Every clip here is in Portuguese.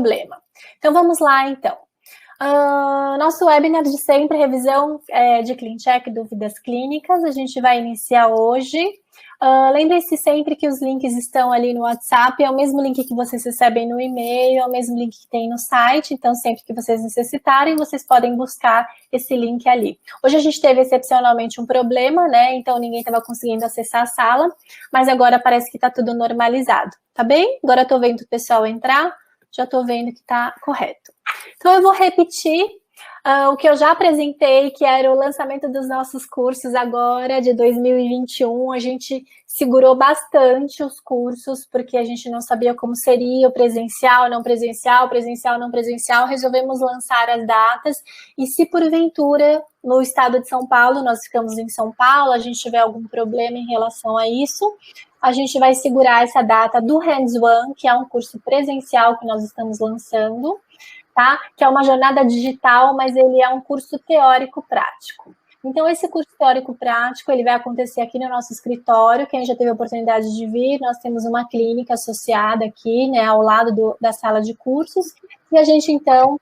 problema. Então, vamos lá, então. Nosso webinar de sempre, revisão de ClinCheck, dúvidas clínicas, a gente vai iniciar hoje. Lembre-se sempre que os links estão ali no WhatsApp, é o mesmo link que vocês recebem no e-mail, é o mesmo link que tem no site, então sempre que vocês necessitarem, vocês podem buscar esse link ali. Hoje a gente teve excepcionalmente um problema, né, então ninguém estava conseguindo acessar a sala, mas agora parece que está tudo normalizado, tá bem? Agora eu tô vendo o pessoal entrar, já tô vendo que tá correto. Então eu vou repetir o que eu já apresentei, que era o lançamento dos nossos cursos agora, de 2021. A gente segurou bastante os cursos, porque a gente não sabia como seria o presencial, não presencial, presencial, não presencial. Resolvemos lançar as datas, e se porventura, no estado de São Paulo, nós ficamos em São Paulo, a gente tiver algum problema em relação a isso, a gente vai segurar essa data do Hands One, que é um curso presencial que nós estamos lançando, tá? Que é uma jornada digital, mas ele é um curso teórico-prático. Então, esse curso teórico-prático, ele vai acontecer aqui no nosso escritório. Quem já teve a oportunidade de vir, nós temos uma clínica associada aqui, né, ao lado da sala de cursos, e a gente, então,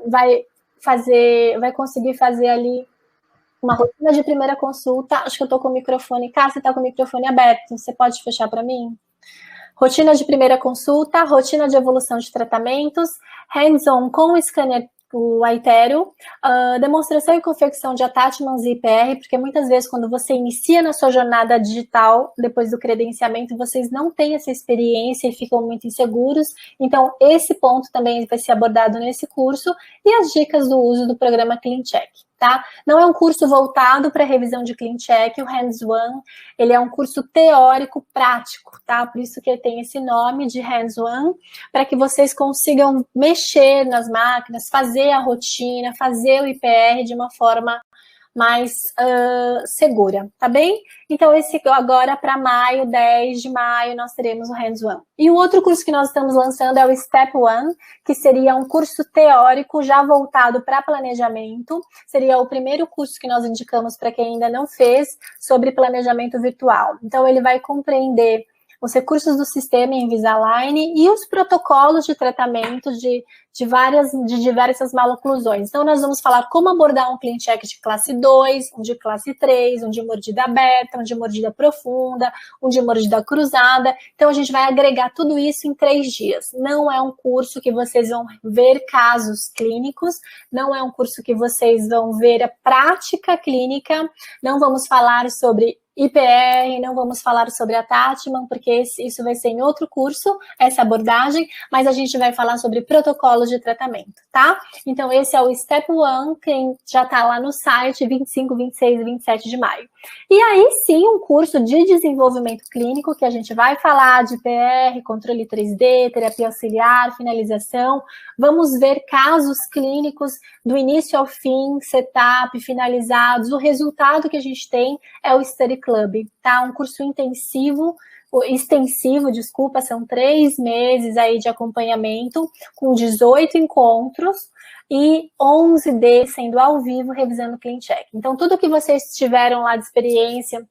vai conseguir fazer ali uma rotina de primeira consulta. Acho que eu estou com o microfone. Cá, você está com o microfone aberto, você pode fechar para mim? Rotina de primeira consulta, rotina de evolução de tratamentos, hands-on com o scanner, o Aitero, demonstração e confecção de attachments e IPR, porque muitas vezes quando você inicia na sua jornada digital, depois do credenciamento, vocês não têm essa experiência e ficam muito inseguros, então esse ponto também vai ser abordado nesse curso, e as dicas do uso do programa ClinCheck, tá? Não é um curso voltado para revisão de ClinCheck, o Hands One, ele é um curso teórico prático, tá? Por isso que ele tem esse nome de Hands One, para que vocês consigam mexer nas máquinas, fazer a rotina, fazer o IPR de uma forma mais segura, tá bem? Então, esse agora para maio, 10 de maio, nós teremos o Hands One. E o outro curso que nós estamos lançando é o Step One, que seria um curso teórico já voltado para planejamento. Seria o primeiro curso que nós indicamos para quem ainda não fez sobre planejamento virtual. Então, ele vai compreender os recursos do sistema em Invisalign e os protocolos de tratamento de diversas maloclusões. Então, nós vamos falar como abordar um ClinCheck de classe 2, um de classe 3, um de mordida aberta, um de mordida profunda, um de mordida cruzada. Então, a gente vai agregar tudo isso em 3 dias. Não é um curso que vocês vão ver casos clínicos, não é um curso que vocês vão ver a prática clínica, não vamos falar sobre IPR, não vamos falar sobre attachment, porque isso vai ser em outro curso, essa abordagem, mas a gente vai falar sobre protocolos de tratamento, tá? Então, esse é o Step One, quem já tá lá no site, 25, 26 e 27 de maio. E aí, sim, um curso de desenvolvimento clínico, que a gente vai falar de IPR, controle 3D, terapia auxiliar, finalização, vamos ver casos clínicos do início ao fim, setup, finalizados, o resultado que a gente tem é o Study Club, tá? Um curso extensivo, desculpa, são 3 meses aí de acompanhamento, com 18 encontros e 11 sendo ao vivo, revisando ClinCheck. Então, tudo que vocês tiveram lá de experiência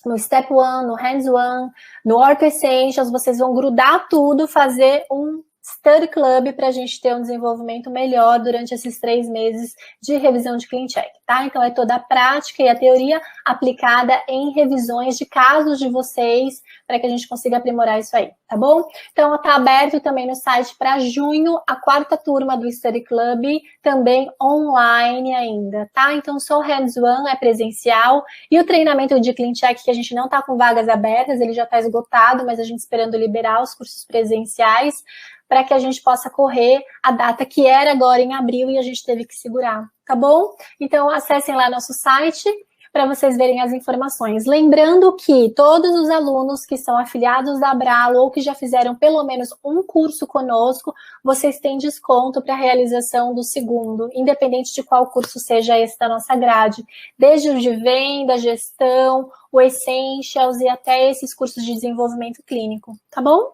no Step One, no Hands One, no Ortho Essentials, vocês vão grudar tudo, fazer um Study Club para a gente ter um desenvolvimento melhor durante esses 3 meses de revisão de ClinCheck, tá? Então, é toda a prática e a teoria aplicada em revisões de casos de vocês, para que a gente consiga aprimorar isso aí, tá bom? Então, está aberto também no site para junho, a 4ª turma do Study Club, também online ainda, tá? Então, só o Hands One é presencial, e o treinamento de ClinCheck, que a gente não está com vagas abertas, ele já está esgotado, mas a gente esperando liberar os cursos presenciais, para que a gente possa correr a data que era agora em abril e a gente teve que segurar, tá bom? Então, acessem lá nosso site para vocês verem as informações. Lembrando que todos os alunos que são afiliados da Abralo ou que já fizeram pelo menos um curso conosco, vocês têm desconto para a realização do segundo, independente de qual curso seja esse da nossa grade. Desde o de venda, gestão, o Essentials e até esses cursos de desenvolvimento clínico, tá bom?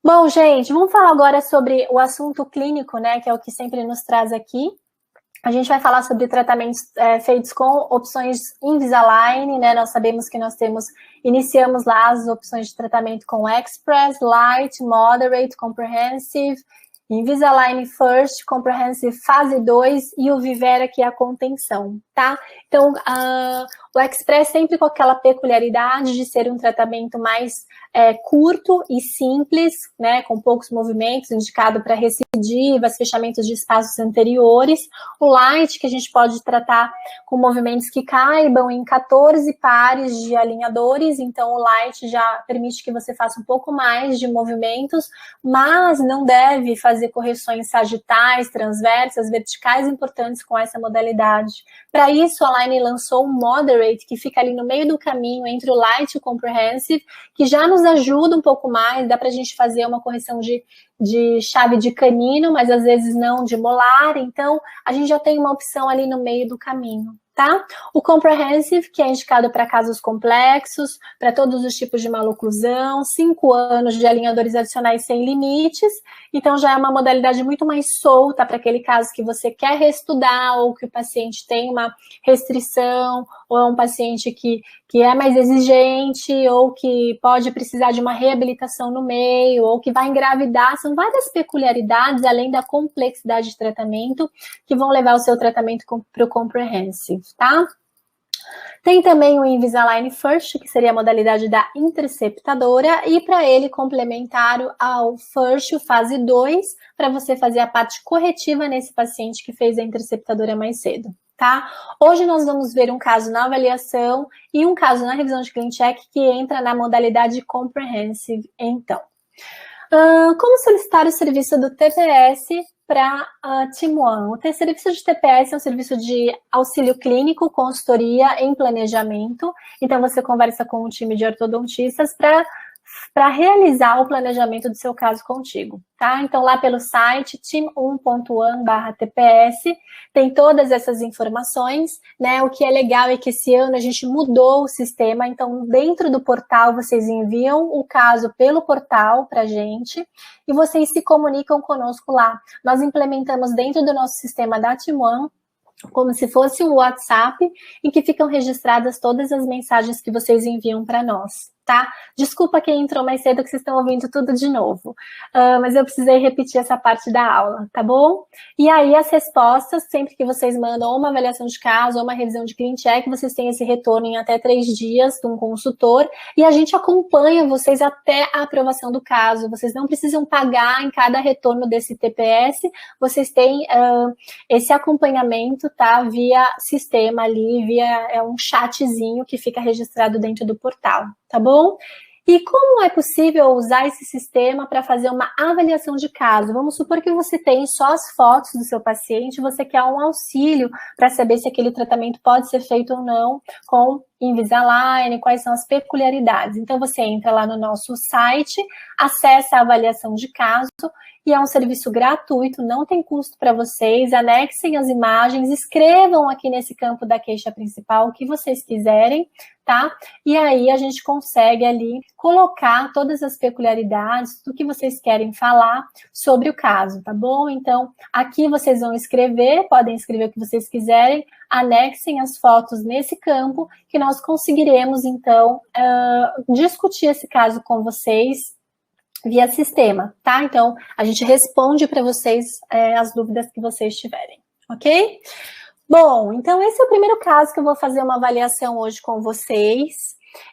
Bom, gente, vamos falar agora sobre o assunto clínico, né, que é o que sempre nos traz aqui. A gente vai falar sobre tratamentos feitos com opções Invisalign, né? Nós sabemos que iniciamos lá as opções de tratamento com Express, Light, Moderate, Comprehensive, Invisalign First, Comprehensive Fase 2 e o Vivera, que é a contenção, tá? Então, o Express sempre com aquela peculiaridade de ser um tratamento mais curto e simples, né, com poucos movimentos, indicado para recidivas, fechamentos de espaços anteriores. O Light, que a gente pode tratar com movimentos que caibam em 14 pares de alinhadores, então o Light já permite que você faça um pouco mais de movimentos, mas não deve fazer correções sagitais, transversas, verticais importantes com essa modalidade. Para isso, a Align lançou um Moderate, que fica ali no meio do caminho entre o Light e o Comprehensive, que já nos ajuda um pouco mais, dá para a gente fazer uma correção de chave de canino, mas às vezes não de molar, então a gente já tem uma opção ali no meio do caminho, tá? O Comprehensive, que é indicado para casos complexos, para todos os tipos de maloclusão, 5 anos de alinhadores adicionais sem limites, então já é uma modalidade muito mais solta para aquele caso que você quer reestudar ou que o paciente tem uma restrição, ou é um paciente que é mais exigente, ou que pode precisar de uma reabilitação no meio, ou que vai engravidar. São várias peculiaridades, além da complexidade de tratamento, que vão levar o seu tratamento para o Comprehensive, tá? Tem também o Invisalign First, que seria a modalidade da interceptadora, e para ele complementar ao First, o fase 2, para você fazer a parte corretiva nesse paciente que fez a interceptadora mais cedo, tá? Hoje nós vamos ver um caso na avaliação e um caso na revisão de ClinCheck que entra na modalidade Comprehensive, então. Como solicitar o serviço do TPS para Team One? O serviço de TPS é um serviço de auxílio clínico, consultoria em planejamento. Então, você conversa com um time de ortodontistas para realizar o planejamento do seu caso contigo, tá? Então, lá pelo site team1.one/TPS tem todas essas informações, né? O que é legal é que esse ano a gente mudou o sistema, então dentro do portal vocês enviam o caso pelo portal para a gente e vocês se comunicam conosco lá. Nós implementamos dentro do nosso sistema da Team One como se fosse um WhatsApp, em que ficam registradas todas as mensagens que vocês enviam para nós, tá? Desculpa quem entrou mais cedo, que vocês estão ouvindo tudo de novo, mas eu precisei repetir essa parte da aula, tá bom? E aí as respostas, sempre que vocês mandam uma avaliação de caso ou uma revisão de ClinCheck, vocês têm esse retorno em até 3 dias de um consultor, e a gente acompanha vocês até a aprovação do caso. Vocês não precisam pagar em cada retorno desse TPS, vocês têm esse acompanhamento, tá? Via sistema ali, via um chatzinho que fica registrado dentro do portal, tá bom? E como é possível usar esse sistema para fazer uma avaliação de caso? Vamos supor que você tem só as fotos do seu paciente, você quer um auxílio para saber se aquele tratamento pode ser feito ou não com Invisalign, quais são as peculiaridades. Então, você entra lá no nosso site, acessa a avaliação de caso, e é um serviço gratuito, não tem custo para vocês, anexem as imagens, escrevam aqui nesse campo da queixa principal o que vocês quiserem, tá? E aí a gente consegue ali colocar todas as peculiaridades do que vocês querem falar sobre o caso, tá bom? Então, aqui vocês vão escrever, podem escrever o que vocês quiserem, anexem as fotos nesse campo, que nós conseguiremos, então, discutir esse caso com vocês via sistema, tá? Então, a gente responde para vocês as dúvidas que vocês tiverem, ok? Bom, então esse é o primeiro caso que eu vou fazer uma avaliação hoje com vocês,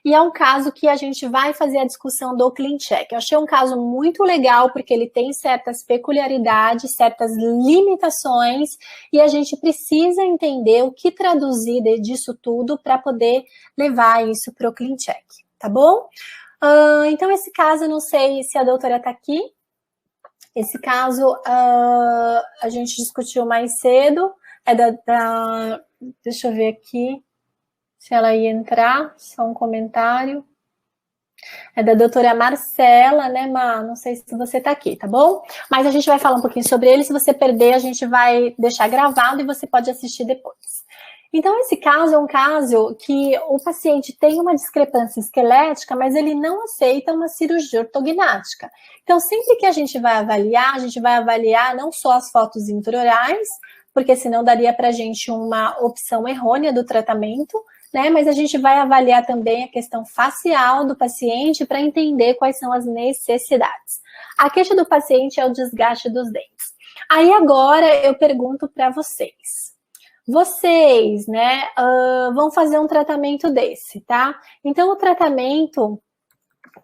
e é um caso que a gente vai fazer a discussão do ClinCheck. Eu achei um caso muito legal, porque ele tem certas peculiaridades, certas limitações, e a gente precisa entender o que traduzir disso tudo para poder levar isso para o ClinCheck, tá bom? Então, esse caso, eu não sei se a doutora está aqui. Esse caso a gente discutiu mais cedo. Deixa eu ver aqui se ela ia entrar. Só um comentário. É da doutora Marcela, né, Má? Não sei se você está aqui, tá bom? Mas a gente vai falar um pouquinho sobre ele. Se você perder, a gente vai deixar gravado e você pode assistir depois. Então, esse caso é um caso que o paciente tem uma discrepância esquelética, mas ele não aceita uma cirurgia ortognática. Então, sempre que a gente vai avaliar não só as fotos intraorais, porque senão daria para a gente uma opção errônea do tratamento, né? Mas a gente vai avaliar também a questão facial do paciente para entender quais são as necessidades. A queixa do paciente é o desgaste dos dentes. Aí agora eu pergunto para vocês. Vocês, né, vão fazer um tratamento desse, tá? Então, o tratamento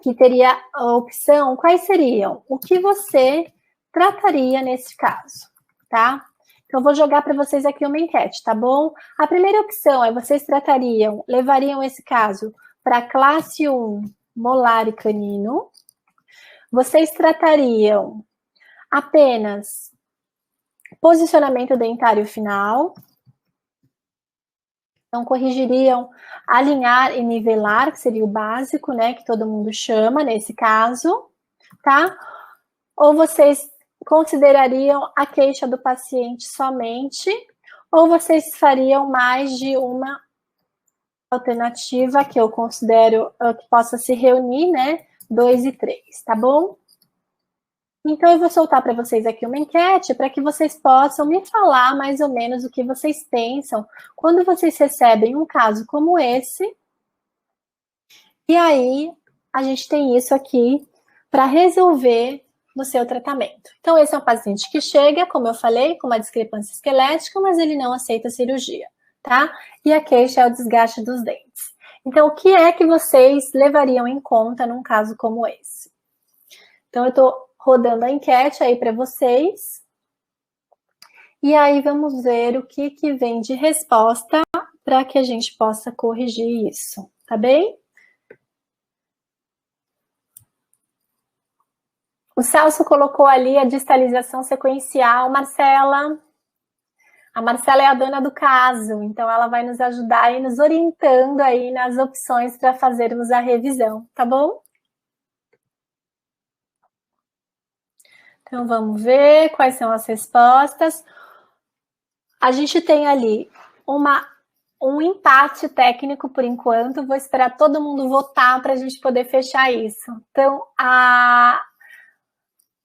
que teria a opção, quais seriam? O que você trataria nesse caso, tá? Então, eu vou jogar para vocês aqui uma enquete, tá bom? A primeira opção é vocês levariam esse caso para classe 1, molar e canino. Vocês tratariam apenas posicionamento dentário final. Então, corrigiriam alinhar e nivelar, que seria o básico, né, que todo mundo chama nesse caso, tá? Ou vocês considerariam a queixa do paciente somente, ou vocês fariam mais de uma alternativa que eu considero que possa se reunir, né, 2 e 3, tá bom? Então, eu vou soltar para vocês aqui uma enquete para que vocês possam me falar mais ou menos o que vocês pensam quando vocês recebem um caso como esse. E aí, a gente tem isso aqui para resolver no seu tratamento. Então, esse é um paciente que chega, como eu falei, com uma discrepância esquelética, mas ele não aceita cirurgia, tá? E a queixa é o desgaste dos dentes. Então, o que é que vocês levariam em conta num caso como esse? Então, eu estou rodando a enquete aí para vocês. E aí vamos ver o que vem de resposta para que a gente possa corrigir isso, tá bem? O Celso colocou ali a distalização sequencial. Marcela, a Marcela é a dona do caso, então ela vai nos ajudar e nos orientando aí nas opções para fazermos a revisão, tá bom? Então, vamos ver quais são as respostas. A gente tem ali um empate técnico por enquanto. Vou esperar todo mundo votar para a gente poder fechar isso. Então,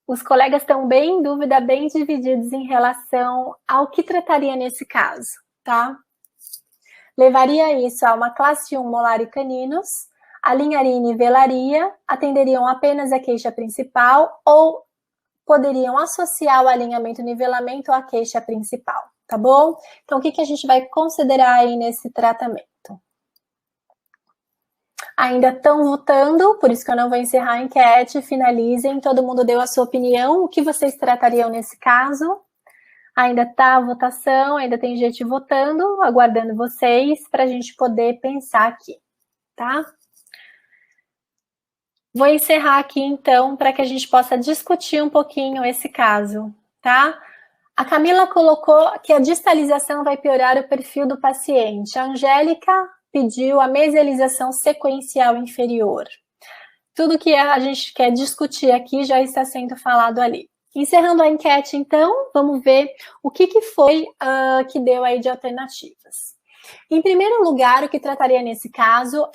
os colegas estão bem em dúvida, bem divididos em relação ao que trataria nesse caso, tá? Levaria isso a uma classe 1 molar e caninos, alinharia e nivelaria, atenderiam apenas a queixa principal ou poderiam associar o alinhamento e nivelamento à queixa principal, tá bom? Então, o que a gente vai considerar aí nesse tratamento? Ainda estão votando, por isso que eu não vou encerrar a enquete, finalizem, todo mundo deu a sua opinião, o que vocês tratariam nesse caso? Ainda está a votação, ainda tem gente votando, aguardando vocês para a gente poder pensar aqui, tá? Vou encerrar aqui, então, para que a gente possa discutir um pouquinho esse caso, tá? A Camila colocou que a distalização vai piorar o perfil do paciente. A Angélica pediu a mesialização sequencial inferior. Tudo que a gente quer discutir aqui já está sendo falado ali. Encerrando a enquete, então, vamos ver o que foi que deu aí de alternativas. Em primeiro lugar, o que trataria nesse caso,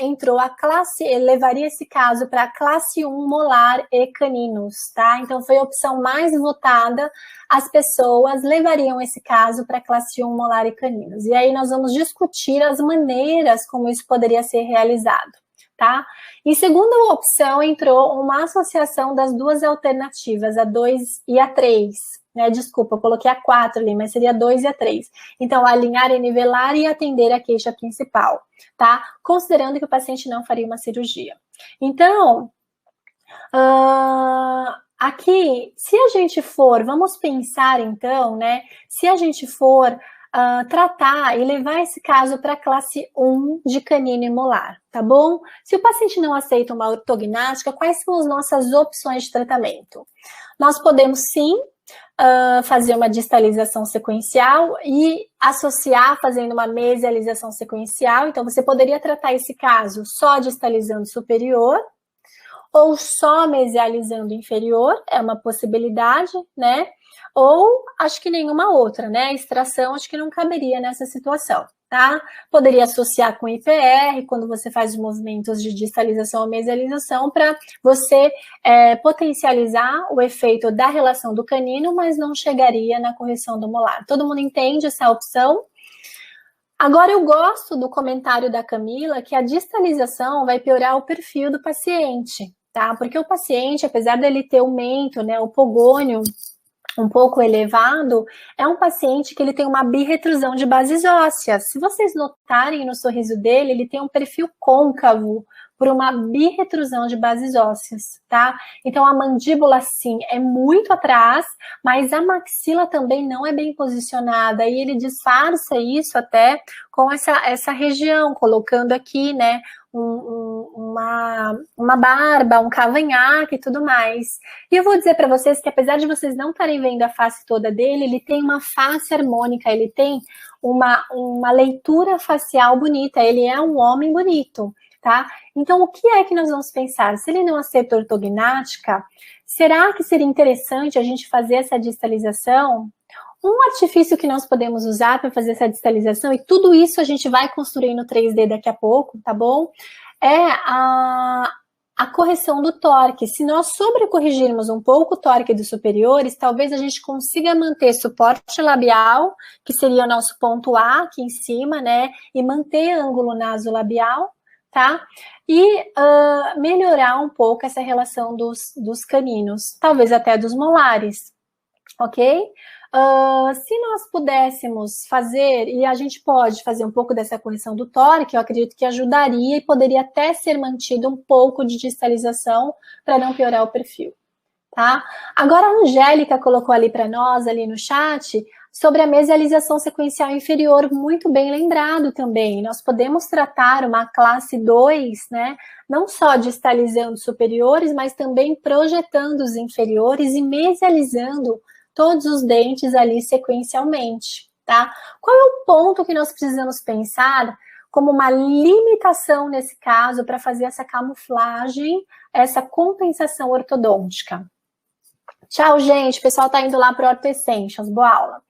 levaria esse caso para a classe 1 molar e caninos, tá? Então, foi a opção mais votada, as pessoas levariam esse caso para a classe 1 molar e caninos. E aí nós vamos discutir as maneiras como isso poderia ser realizado, tá? Em segunda opção, entrou uma associação das duas alternativas, a 2 e a 3, né? Desculpa, eu coloquei a 4 ali, mas seria 2 e a 3. Então, alinhar e nivelar e atender a queixa principal, tá? Considerando que o paciente não faria uma cirurgia. Então, aqui, se a gente for, vamos pensar então, né? Se a gente for tratar e levar esse caso para a classe 1 de canino e molar, tá bom? Se o paciente não aceita uma ortognática, quais são as nossas opções de tratamento? Nós podemos sim fazer uma distalização sequencial e associar fazendo uma mesialização sequencial. Então, você poderia tratar esse caso só distalizando superior ou só mesializando inferior, é uma possibilidade, né? Ou acho que nenhuma outra, né? A extração acho que não caberia nessa situação. tá? Poderia associar com IPR, quando você faz os movimentos de distalização ou mesialização, para você potencializar o efeito da relação do canino, mas não chegaria na correção do molar. Todo mundo entende essa opção? Agora, eu gosto do comentário da Camila, que a distalização vai piorar o perfil do paciente, tá? Porque o paciente, apesar dele ter o mento, né, o pogônio um pouco elevado, é um paciente que ele tem uma birretrusão de bases ósseas. Se vocês notarem no sorriso dele, ele tem um perfil côncavo por uma birretrusão de bases ósseas, tá? Então a mandíbula, sim, é muito atrás, mas a maxila também não é bem posicionada, e ele disfarça isso até com essa região, colocando aqui, né, uma barba, um cavanhaque e tudo mais. E eu vou dizer para vocês que, apesar de vocês não estarem vendo a face toda dele, ele tem uma face harmônica, ele tem uma leitura facial bonita, ele é um homem bonito, tá? Então, o que é que nós vamos pensar? Se ele não aceita ortognática, será que seria interessante a gente fazer essa distalização? Um artifício que nós podemos usar para fazer essa distalização, e tudo isso a gente vai construir no 3D daqui a pouco, tá bom? É a correção do torque. Se nós sobrecorrigirmos um pouco o torque dos superiores, talvez a gente consiga manter suporte labial, que seria o nosso ponto A aqui em cima, né? E manter ângulo nasolabial, tá? E melhorar um pouco essa relação dos caninos, talvez até dos molares, ok? Se nós pudéssemos fazer, e a gente pode fazer um pouco dessa correção do tórax, eu acredito que ajudaria e poderia até ser mantido um pouco de distalização para não piorar o perfil, tá? Agora a Angélica colocou ali para nós, ali no chat, sobre a mesialização sequencial inferior, muito bem lembrado também. Nós podemos tratar uma classe 2, né? Não só distalizando superiores, mas também projetando os inferiores e mesializando todos os dentes ali sequencialmente, tá? Qual é o ponto que nós precisamos pensar como uma limitação nesse caso para fazer essa camuflagem, essa compensação ortodôntica? Tchau, gente. O pessoal tá indo lá para o Ortho Essentials. Boa aula.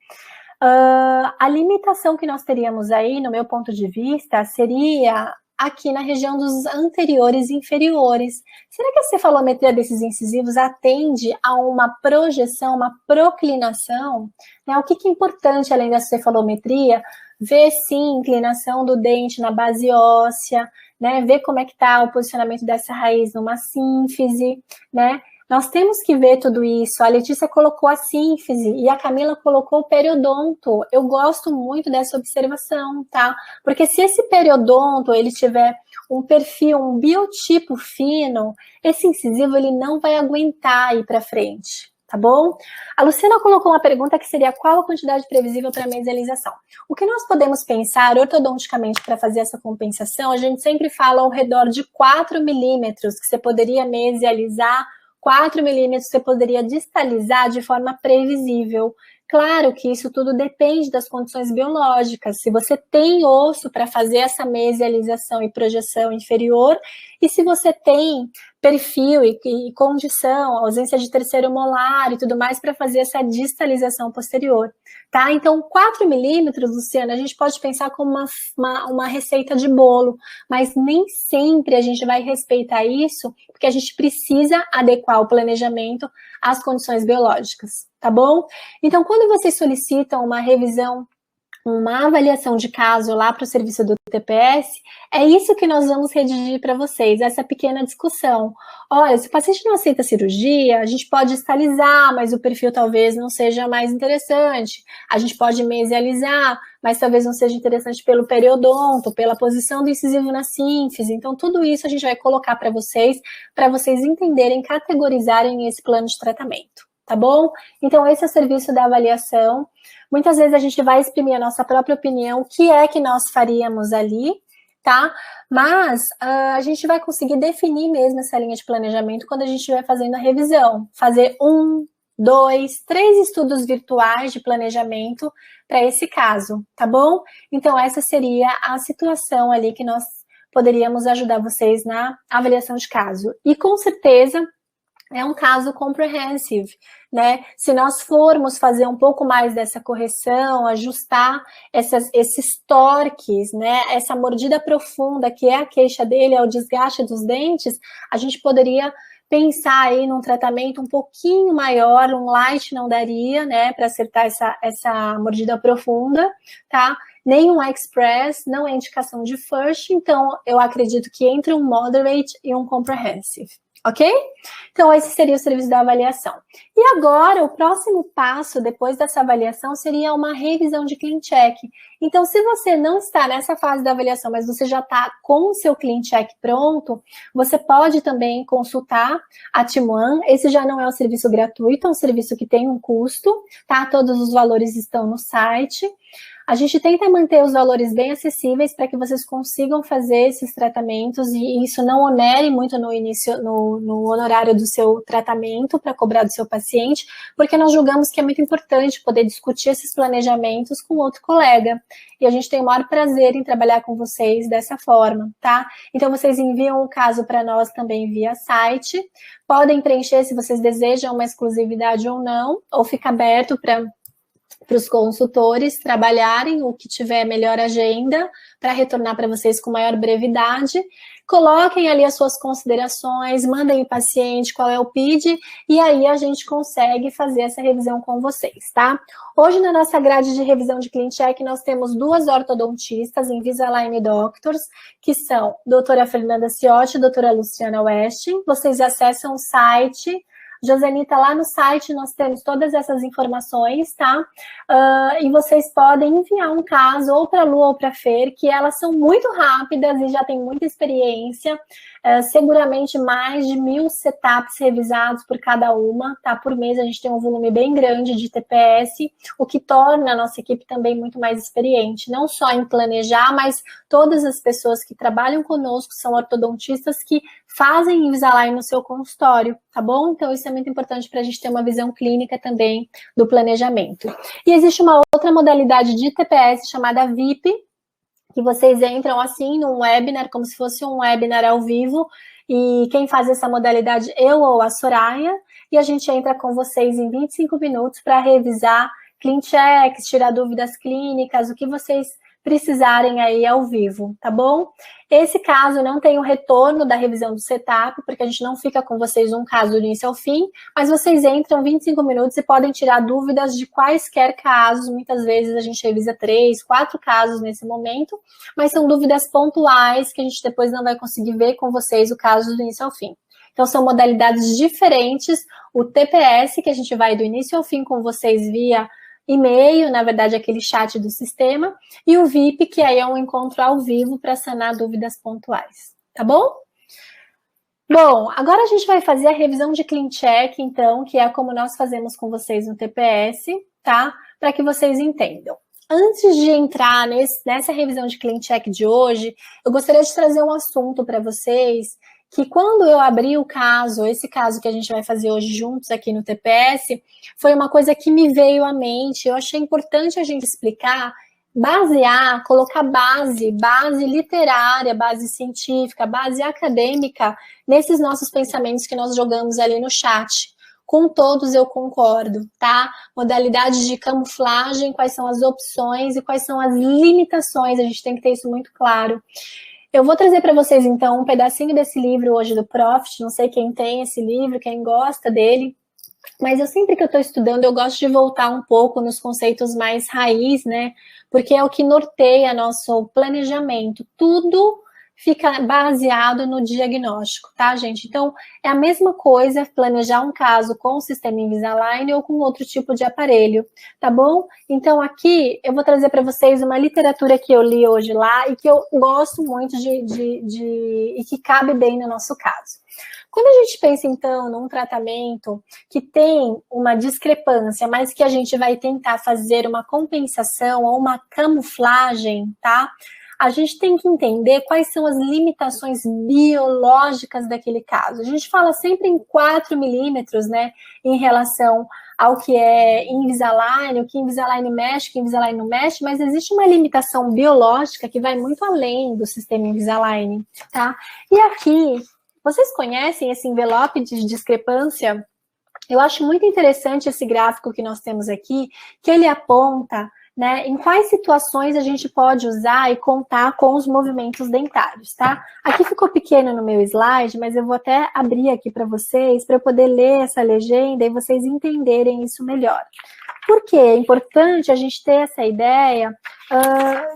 A limitação que nós teríamos aí, no meu ponto de vista, seria aqui na região dos anteriores e inferiores. Será que a cefalometria desses incisivos atende a uma projeção, uma proclinação? Né? O que é importante, além da cefalometria? Ver, sim, inclinação do dente na base óssea, né? Ver como é que está o posicionamento dessa raiz numa sínfise, né? Nós temos que ver tudo isso. A Letícia colocou a sínfise e a Camila colocou o periodonto. Eu gosto muito dessa observação, tá? Porque se esse periodonto ele tiver um perfil, um biotipo fino, esse incisivo ele não vai aguentar ir para frente, tá bom? A Luciana colocou uma pergunta que seria qual a quantidade previsível para mesialização? O que nós podemos pensar ortodonticamente para fazer essa compensação? A gente sempre fala ao redor de 4 milímetros que você poderia mesializar, 4 milímetros você poderia distalizar de forma previsível. Claro que isso tudo depende das condições biológicas. Se você tem osso para fazer essa mesialização e projeção inferior, e se você tem perfil e condição, ausência de terceiro molar e tudo mais para fazer essa distalização posterior, tá? Então, 4 milímetros, Luciana, a gente pode pensar como uma receita de bolo, mas nem sempre a gente vai respeitar isso, porque a gente precisa adequar o planejamento às condições biológicas, tá bom? Então, quando vocês solicitam uma revisão, uma avaliação de caso lá para o serviço do TPS, é isso que nós vamos redigir para vocês, essa pequena discussão. Olha, se o paciente não aceita cirurgia, a gente pode distalizar, mas o perfil talvez não seja mais interessante. A gente pode mesializar, mas talvez não seja interessante pelo periodonto, pela posição do incisivo na sínfise. Então, tudo isso a gente vai colocar para vocês entenderem, categorizarem esse plano de tratamento, tá bom? Então, esse é o serviço da avaliação. Muitas vezes a gente vai exprimir a nossa própria opinião, o que é que nós faríamos ali, tá? Mas a gente vai conseguir definir mesmo essa linha de planejamento quando a gente estiver fazendo a revisão. Fazer 1, 2, 3 estudos virtuais de planejamento para esse caso, tá bom? Então, essa seria a situação ali que nós poderíamos ajudar vocês na avaliação de caso. E com certeza, é um caso comprehensive, né? Se nós formos fazer um pouco mais dessa correção, ajustar esses torques, né? Essa mordida profunda que é a queixa dele, é o desgaste dos dentes, a gente poderia pensar aí num tratamento um pouquinho maior, um light não daria, né? Para acertar essa mordida profunda, tá? Nem um express, não é indicação de first, então eu acredito que entre um moderate e um comprehensive. Ok? Então, esse seria o serviço da avaliação. E agora, o próximo passo, depois dessa avaliação, seria uma revisão de clean check. Então, se você não está nessa fase da avaliação, mas você já está com o seu clean check pronto, você pode também consultar a Team One. Esse já não é um serviço gratuito, é um serviço que tem um custo, tá? Todos os valores estão no site. A gente tenta manter os valores bem acessíveis para que vocês consigam fazer esses tratamentos e isso não onere muito no início, no honorário do seu tratamento para cobrar do seu paciente, porque nós julgamos que é muito importante poder discutir esses planejamentos com outro colega. E a gente tem o maior prazer em trabalhar com vocês dessa forma, tá? Então, vocês enviam o caso para nós também via site, podem preencher se vocês desejam uma exclusividade ou não, ou fica aberto para os consultores trabalharem o que tiver melhor agenda para retornar para vocês com maior brevidade. Coloquem ali as suas considerações, mandem o paciente, qual é o PID, e aí a gente consegue fazer essa revisão com vocês, tá? Hoje, na nossa grade de revisão de Clean Check, nós temos 2 ortodontistas, Invisalign Doctors, que são doutora Fernanda Ciotti e doutora Luciana West. Vocês acessam o site. Josenita, lá no site nós temos todas essas informações, tá? E vocês podem enviar um caso ou para a Lu ou para a Fer, que elas são muito rápidas e já têm muita experiência, seguramente mais de 1000 setups revisados por cada uma, tá? Por mês a gente tem um volume bem grande de TPS, o que torna a nossa equipe também muito mais experiente, não só em planejar, mas todas as pessoas que trabalham conosco são ortodontistas que fazem Invisalign no seu consultório, tá bom? Então isso é muito importante para a gente ter uma visão clínica também do planejamento. E existe uma outra modalidade de TPS chamada VIP, que vocês entram assim num webinar, como se fosse um webinar ao vivo, e quem faz essa modalidade, eu ou a Soraya, e a gente entra com vocês em 25 minutos para revisar clean checks, tirar dúvidas clínicas, o que vocês precisarem aí ao vivo, tá bom? Esse caso não tem o retorno da revisão do setup, porque a gente não fica com vocês um caso do início ao fim, mas vocês entram 25 minutos e podem tirar dúvidas de quaisquer casos, muitas vezes a gente revisa 3, 4 casos nesse momento, mas são dúvidas pontuais que a gente depois não vai conseguir ver com vocês o caso do início ao fim. Então, são modalidades diferentes, o TPS, que a gente vai do início ao fim com vocês via e-mail, na verdade, aquele chat do sistema, e o VIP, que aí é um encontro ao vivo para sanar dúvidas pontuais, tá bom? Bom, agora a gente vai fazer a revisão de Clean Check, então, que é como nós fazemos com vocês no TPS, tá? Para que vocês entendam. Antes de entrar nessa revisão de Clean Check de hoje, eu gostaria de trazer um assunto para vocês que quando eu abri o caso, esse caso que a gente vai fazer hoje juntos aqui no TPS, foi uma coisa que me veio à mente, eu achei importante a gente explicar, basear, colocar base literária, base científica, base acadêmica, nesses nossos pensamentos que nós jogamos ali no chat. Com todos eu concordo, tá? Modalidade de camuflagem, quais são as opções e quais são as limitações, a gente tem que ter isso muito claro. Eu vou trazer para vocês, então, um pedacinho desse livro hoje do Profit, não sei quem tem esse livro, quem gosta dele, mas eu sempre que eu estou estudando, eu gosto de voltar um pouco nos conceitos mais raiz, né? Porque é o que norteia nosso planejamento. Tudo fica baseado no diagnóstico, tá, gente? Então, é a mesma coisa planejar um caso com o sistema Invisalign ou com outro tipo de aparelho, tá bom? Então, aqui eu vou trazer para vocês uma literatura que eu li hoje lá e que eu gosto muito e que cabe bem no nosso caso. Quando a gente pensa, então, num tratamento que tem uma discrepância, mas que a gente vai tentar fazer uma compensação ou uma camuflagem, tá? A gente tem que entender quais são as limitações biológicas daquele caso. A gente fala sempre em 4 milímetros, né, em relação ao que é Invisalign, o que Invisalign mexe, o que Invisalign não mexe, mas existe uma limitação biológica que vai muito além do sistema Invisalign, tá? E aqui Vocês conhecem esse envelope de discrepância? Eu acho muito interessante esse gráfico que nós temos aqui, que ele aponta, né, em quais situações a gente pode usar e contar com os movimentos dentários, tá? Aqui ficou pequeno no meu slide, mas eu vou até abrir aqui para vocês, para eu poder ler essa legenda e vocês entenderem isso melhor. Porque é importante a gente ter essa ideia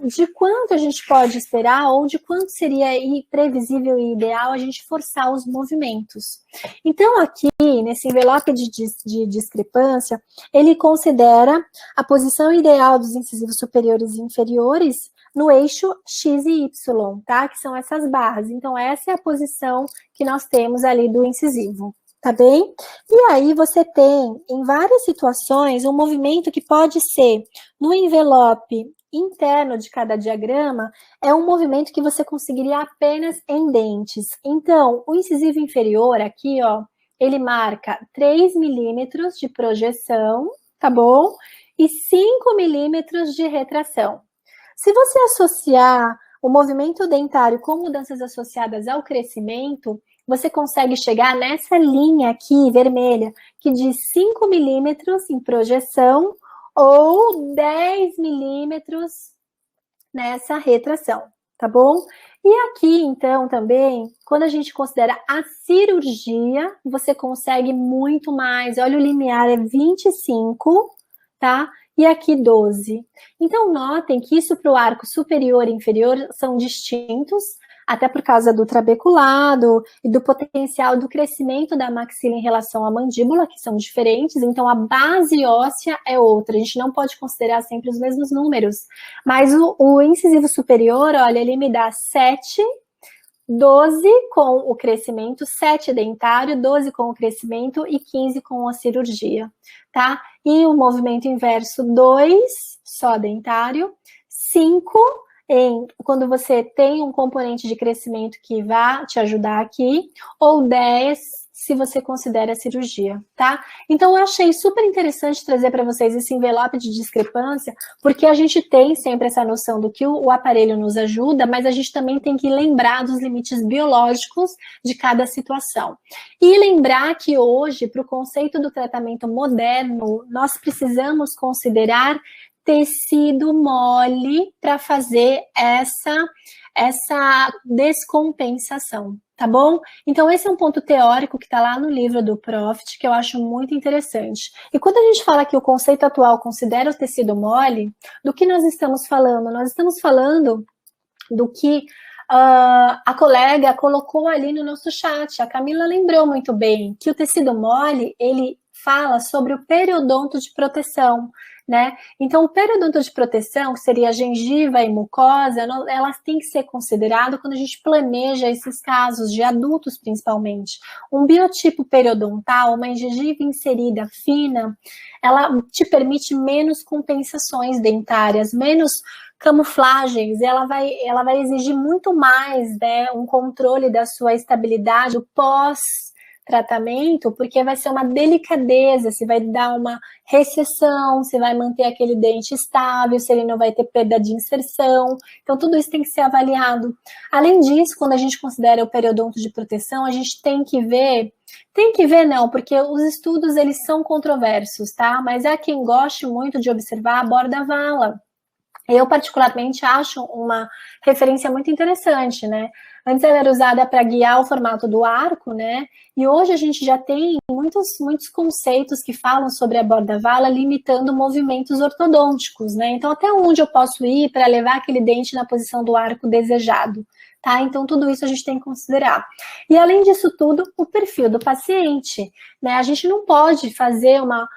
de quanto a gente pode esperar ou de quanto seria previsível e ideal a gente forçar os movimentos. Então, aqui, nesse envelope de discrepância, ele considera a posição ideal dos incisivos superiores e inferiores no eixo X e Y, tá? Que são essas barras. Então, essa é a posição que nós temos ali do incisivo. Tá bem? E aí você tem, em várias situações, um movimento que pode ser no envelope interno de cada diagrama, é um movimento que você conseguiria apenas em dentes. Então, o incisivo inferior aqui, ó, ele marca 3 milímetros de projeção, tá bom? E 5 milímetros de retração. Se você associar o movimento dentário com mudanças associadas ao crescimento, você consegue chegar nessa linha aqui, vermelha, que diz 5 milímetros em projeção ou 10 milímetros nessa retração, tá bom? E aqui, então, também, quando a gente considera a cirurgia, você consegue muito mais. Olha, o limiar é 25, tá? E aqui 12. Então, notem que isso para o arco superior e inferior são distintos, até por causa do trabeculado e do potencial do crescimento da maxila em relação à mandíbula, que são diferentes, então a base óssea é outra, a gente não pode considerar sempre os mesmos números, mas o incisivo superior, olha, ele me dá 7, 12 com o crescimento, 7 dentário, 12 com o crescimento e 15 com a cirurgia, tá? E o movimento inverso, 2, só dentário, 5 quando você tem um componente de crescimento que vai te ajudar aqui, ou 10 se você considera a cirurgia, tá? Então, eu achei super interessante trazer para vocês esse envelope de discrepância, porque a gente tem sempre essa noção do que o aparelho nos ajuda, mas a gente também tem que lembrar dos limites biológicos de cada situação. E lembrar que hoje, para o conceito do tratamento moderno, nós precisamos considerar tecido mole para fazer essa descompensação, tá bom? Então, esse é um ponto teórico que está lá no livro do Profit, que eu acho muito interessante. E quando a gente fala que o conceito atual considera o tecido mole, do que nós estamos falando? Nós estamos falando do que a colega colocou ali no nosso chat. A Camila lembrou muito bem que o tecido mole, ele fala sobre o periodonto de proteção, né? Então, o periodonto de proteção, que seria a gengiva e mucosa, elas têm que ser consideradas quando a gente planeja esses casos, de adultos principalmente. Um biotipo periodontal, uma gengiva inserida fina, ela te permite menos compensações dentárias, menos camuflagens, ela vai exigir muito mais, né, um controle da sua estabilidade, o pós-tratamento, porque vai ser uma delicadeza, se vai dar uma recessão, se vai manter aquele dente estável, se ele não vai ter perda de inserção, então tudo isso tem que ser avaliado. Além disso, quando a gente considera o periodonto de proteção, a gente tem que ver não, porque os estudos eles são controversos, tá? Mas há quem goste muito de observar a borda-vala. Eu, particularmente, acho uma referência muito interessante, né? Antes ela era usada para guiar o formato do arco, né? E hoje a gente já tem muitos conceitos que falam sobre a borda-vala limitando movimentos ortodônticos, né? Então, até onde eu posso ir para levar aquele dente na posição do arco desejado, tá? Então, tudo isso a gente tem que considerar. E, além disso tudo, o perfil do paciente, né? A gente não pode fazer uma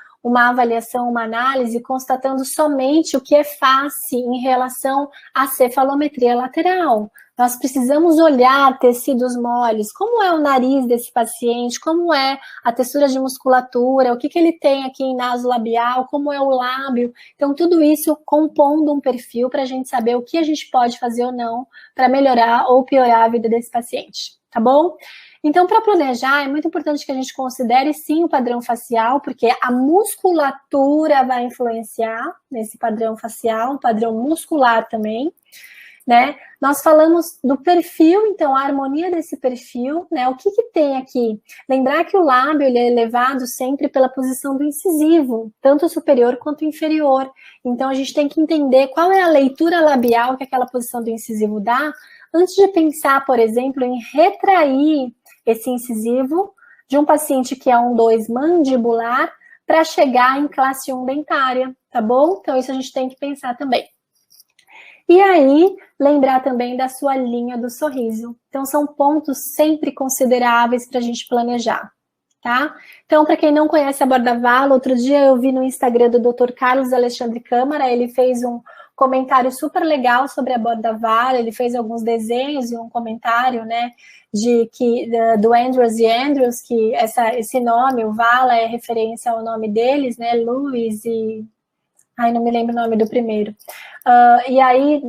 avaliação, uma análise, constatando somente o que é face em relação à cefalometria lateral. Nós precisamos olhar tecidos moles, como é o nariz desse paciente, como é a textura de musculatura, o que ele tem aqui em nasolabial, como é o lábio. Então, tudo isso compondo um perfil para a gente saber o que a gente pode fazer ou não para melhorar ou piorar a vida desse paciente, tá bom? Então, para planejar, é muito importante que a gente considere, sim, o padrão facial, porque a musculatura vai influenciar nesse padrão facial, um padrão muscular também. né? Nós falamos do perfil, então, a harmonia desse perfil, né? O que tem aqui? Lembrar que o lábio ele é elevado sempre pela posição do incisivo, tanto superior quanto inferior. Então, a gente tem que entender qual é a leitura labial que aquela posição do incisivo dá, antes de pensar, por exemplo, em retrair esse incisivo de um paciente que é um 2 mandibular para chegar em classe 1 dentária, tá bom? Então, isso a gente tem que pensar também. E aí, lembrar também da sua linha do sorriso. Então, são pontos sempre consideráveis para a gente planejar, tá? Então, para quem não conhece a Borda-Vala, outro dia eu vi no Instagram do Dr. Carlos Alexandre Câmara, ele fez um comentário super legal sobre a Borda-Vala, ele fez alguns desenhos e um comentário, né, do Andrews e Andrews, que esse nome, o Vala, é referência ao nome deles, né, Luiz e... Ai, não me lembro o nome do primeiro. E aí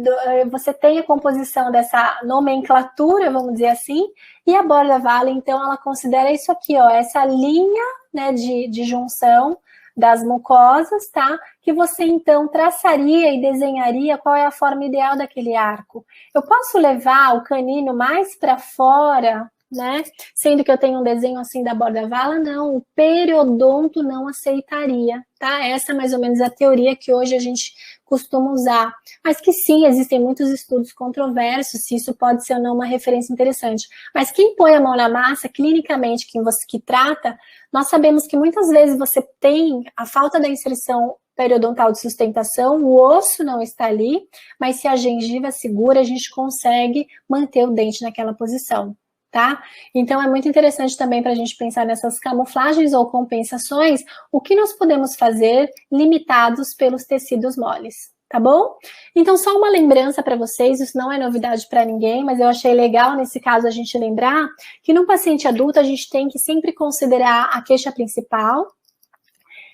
você tem a composição dessa nomenclatura, vamos dizer assim, e a Borda-Vala, então, ela considera isso aqui, ó, essa linha, né, de junção das mucosas, tá? Que você, então, traçaria e desenharia qual é a forma ideal daquele arco. Eu posso levar o canino mais para fora, né? Sendo que eu tenho um desenho assim da Borda-Vala, não, o periodonto não aceitaria, tá? Essa é mais ou menos a teoria que hoje a gente costuma usar. Mas que sim, existem muitos estudos controversos, se isso pode ser ou não uma referência interessante. Mas quem põe a mão na massa, clinicamente, que trata, nós sabemos que muitas vezes você tem a falta da inserção periodontal de sustentação, o osso não está ali, mas se a gengiva é segura, a gente consegue manter o dente naquela posição. Tá? Então, é muito interessante também para a gente pensar nessas camuflagens ou compensações, o que nós podemos fazer limitados pelos tecidos moles, tá bom? Então, só uma lembrança para vocês, isso não é novidade para ninguém, mas eu achei legal nesse caso a gente lembrar que no paciente adulto a gente tem que sempre considerar a queixa principal,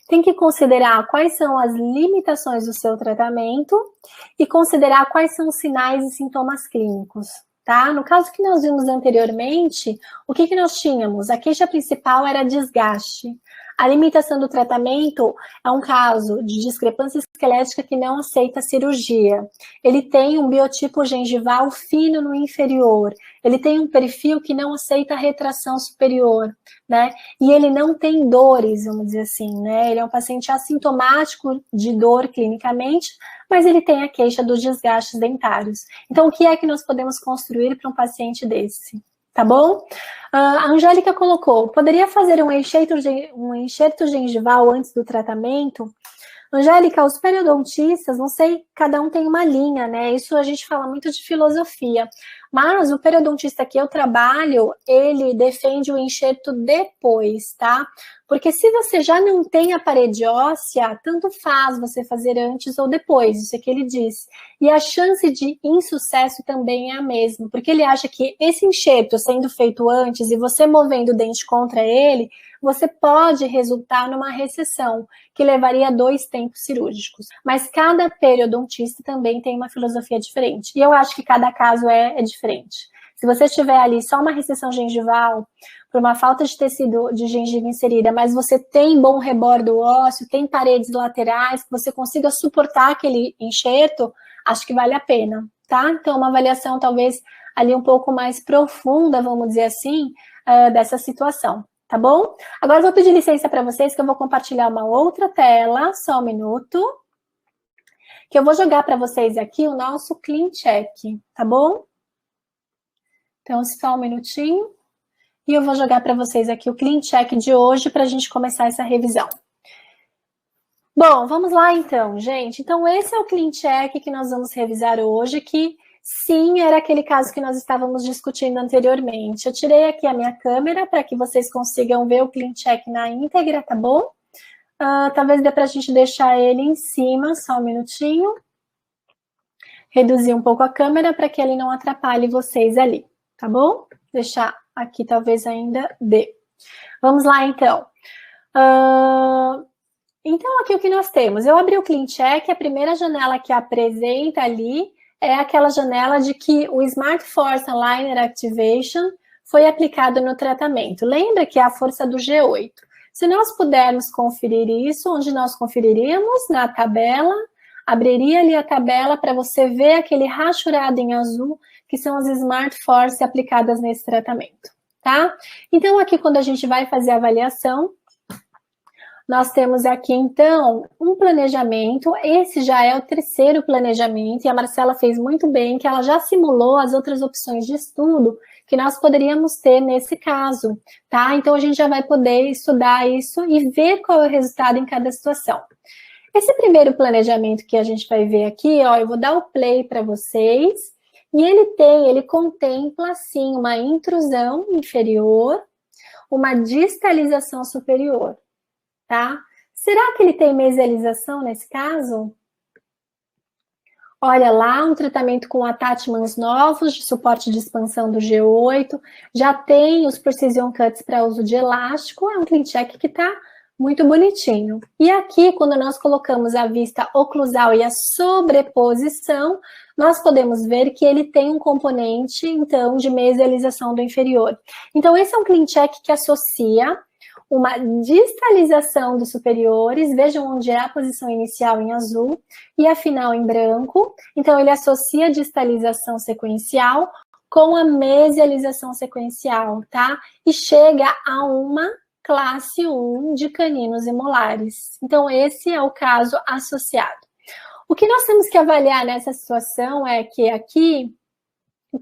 tem que considerar quais são as limitações do seu tratamento e considerar quais são os sinais e sintomas clínicos. Tá? No caso que nós vimos anteriormente, o que nós tínhamos? A queixa principal era desgaste. A limitação do tratamento é um caso de discrepância esquelética que não aceita cirurgia. Ele tem um biotipo gengival fino no inferior. Ele tem um perfil que não aceita retração superior, né? E ele não tem dores, vamos dizer assim, né? Ele é um paciente assintomático de dor clinicamente, mas ele tem a queixa dos desgastes dentários. Então, o que é que nós podemos construir para um paciente desse? Tá bom? A Angélica colocou, poderia fazer um enxerto gengival antes do tratamento? Angélica, os periodontistas, não sei, cada um tem uma linha, né? Isso a gente fala muito de filosofia. Mas o periodontista que eu trabalho, ele defende o enxerto depois, tá? Porque se você já não tem a parede óssea, tanto faz você fazer antes ou depois, isso é que ele diz. E a chance de insucesso também é a mesma, porque ele acha que esse enxerto sendo feito antes e você movendo o dente contra ele, você pode resultar numa recessão, que levaria 2 tempos cirúrgicos. Mas cada periodontista também tem uma filosofia diferente. E eu acho que cada caso é diferente. Se você tiver ali só uma recessão gengival, por uma falta de tecido de gengiva inserida, mas você tem bom rebordo ósseo, tem paredes laterais, que você consiga suportar aquele enxerto, acho que vale a pena, tá? Então, uma avaliação talvez ali um pouco mais profunda, vamos dizer assim, dessa situação. Tá bom? Agora eu vou pedir licença para vocês que eu vou compartilhar uma outra tela, só um minuto, que eu vou jogar para vocês aqui o nosso Clean Check, tá bom? Então, só um minutinho, e eu vou jogar para vocês aqui o Clean Check de hoje para a gente começar essa revisão. Bom, vamos lá então, gente. Então, esse é o Clean Check que nós vamos revisar hoje, que sim, era aquele caso que nós estávamos discutindo anteriormente. Eu tirei aqui a minha câmera para que vocês consigam ver o Clean Check na íntegra, tá bom? Talvez dê para a gente deixar ele em cima, só um minutinho. Reduzir um pouco a câmera para que ele não atrapalhe vocês ali, tá bom? Deixar aqui talvez ainda dê. Vamos lá, então. Então, aqui o que nós temos? Eu abri o Clean Check, a primeira janela que apresenta ali é aquela janela de que o Smart Force Aligner Activation foi aplicado no tratamento. Lembra que é a força do G8. Se nós pudermos conferir isso, onde nós conferiríamos? Na tabela abriria ali a tabela para você ver aquele rachurado em azul, que são as Smart Force aplicadas nesse tratamento, tá? Então, aqui quando a gente vai fazer a avaliação, nós temos aqui, então, um planejamento. Esse já é o terceiro planejamento, e a Marcela fez muito bem, que ela já simulou as outras opções de estudo que nós poderíamos ter nesse caso, tá? Então, a gente já vai poder estudar isso e ver qual é o resultado em cada situação. Esse primeiro planejamento que a gente vai ver aqui, ó, eu vou dar o play para vocês, e ele contempla, sim, uma intrusão inferior, uma distalização superior. Tá? Será que ele tem mesialização nesse caso? Olha lá, um tratamento com attachments novos de suporte de expansão do G8, já tem os Precision Cuts para uso de elástico, é um clean check que está muito bonitinho. E aqui, quando nós colocamos a vista oclusal e a sobreposição, nós podemos ver que ele tem um componente, então, de mesialização do inferior. Então, esse é um clean check que associa uma distalização dos superiores, vejam onde é a posição inicial em azul e a final em branco. Então, ele associa a distalização sequencial com a mesialização sequencial, tá? E chega a uma classe 1 de caninos e molares. Então, esse é o caso associado. O que nós temos que avaliar nessa situação é que aqui,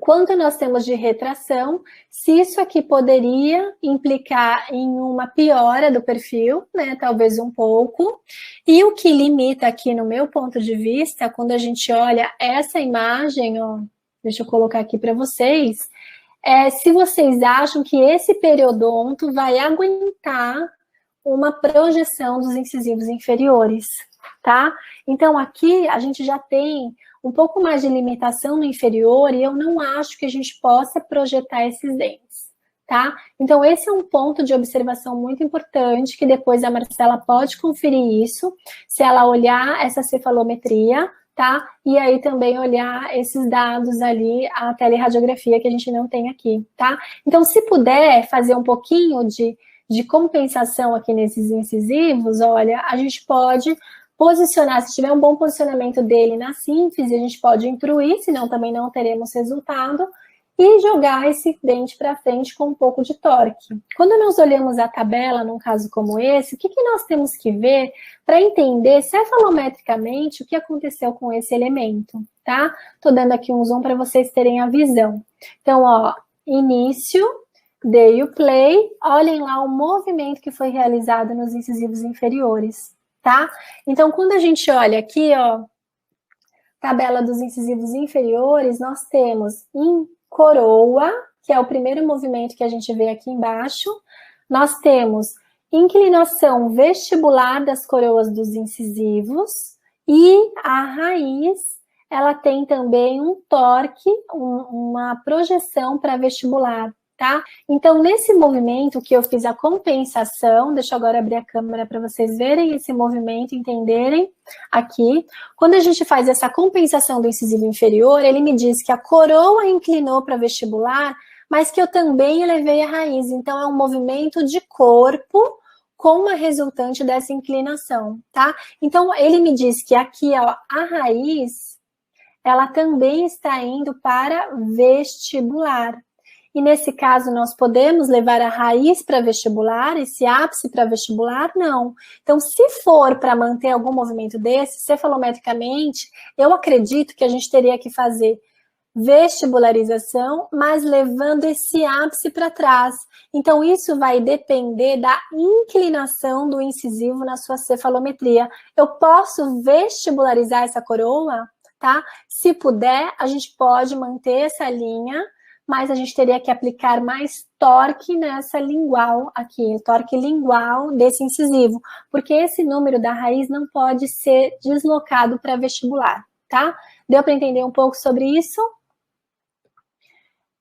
quanto nós temos de retração, se isso aqui poderia implicar em uma piora do perfil, né, talvez um pouco, e o que limita aqui no meu ponto de vista, quando a gente olha essa imagem, ó, deixa eu colocar aqui para vocês, é se vocês acham que esse periodonto vai aguentar uma projeção dos incisivos inferiores, tá? Então aqui a gente já tem um pouco mais de limitação no inferior e eu não acho que a gente possa projetar esses dentes, tá? Então esse é um ponto de observação muito importante, que depois a Marcela pode conferir isso, se ela olhar essa cefalometria, tá? E aí também olhar esses dados ali, a teleradiografia que a gente não tem aqui, tá? Então se puder fazer um pouquinho de compensação aqui nesses incisivos, olha, a gente pode posicionar, se tiver um bom posicionamento dele na sínfise, a gente pode intruir, senão também não teremos resultado, e jogar esse dente para frente com um pouco de torque. Quando nós olhamos a tabela, num caso como esse, o que nós temos que ver para entender cefalometricamente o que aconteceu com esse elemento, tá? Tô dando aqui um zoom para vocês terem a visão. Então, ó, início, dei o play, olhem lá o movimento que foi realizado nos incisivos inferiores, tá? Então, quando a gente olha aqui, ó, tabela dos incisivos inferiores, nós temos em coroa, que é o primeiro movimento que a gente vê aqui embaixo, nós temos inclinação vestibular das coroas dos incisivos e a raiz, ela tem também um torque, uma projeção para vestibular, tá? Então, nesse movimento que eu fiz a compensação, deixa eu agora abrir a câmera para vocês verem esse movimento, entenderem aqui. Quando a gente faz essa compensação do incisivo inferior, ele me diz que a coroa inclinou para vestibular, mas que eu também elevei a raiz. Então, é um movimento de corpo com uma resultante dessa inclinação, tá? Então, ele me diz que aqui, ó, a raiz, ela também está indo para vestibular. E nesse caso, nós podemos levar a raiz para vestibular, esse ápice para vestibular? Não. Então, se for para manter algum movimento desse, cefalometricamente, eu acredito que a gente teria que fazer vestibularização, mas levando esse ápice para trás. Então, isso vai depender da inclinação do incisivo na sua cefalometria. Eu posso vestibularizar essa coroa, tá? Se puder, a gente pode manter essa linha, mas a gente teria que aplicar mais torque nessa lingual aqui, o torque lingual desse incisivo, porque esse número da raiz não pode ser deslocado para vestibular, tá? Deu para entender um pouco sobre isso?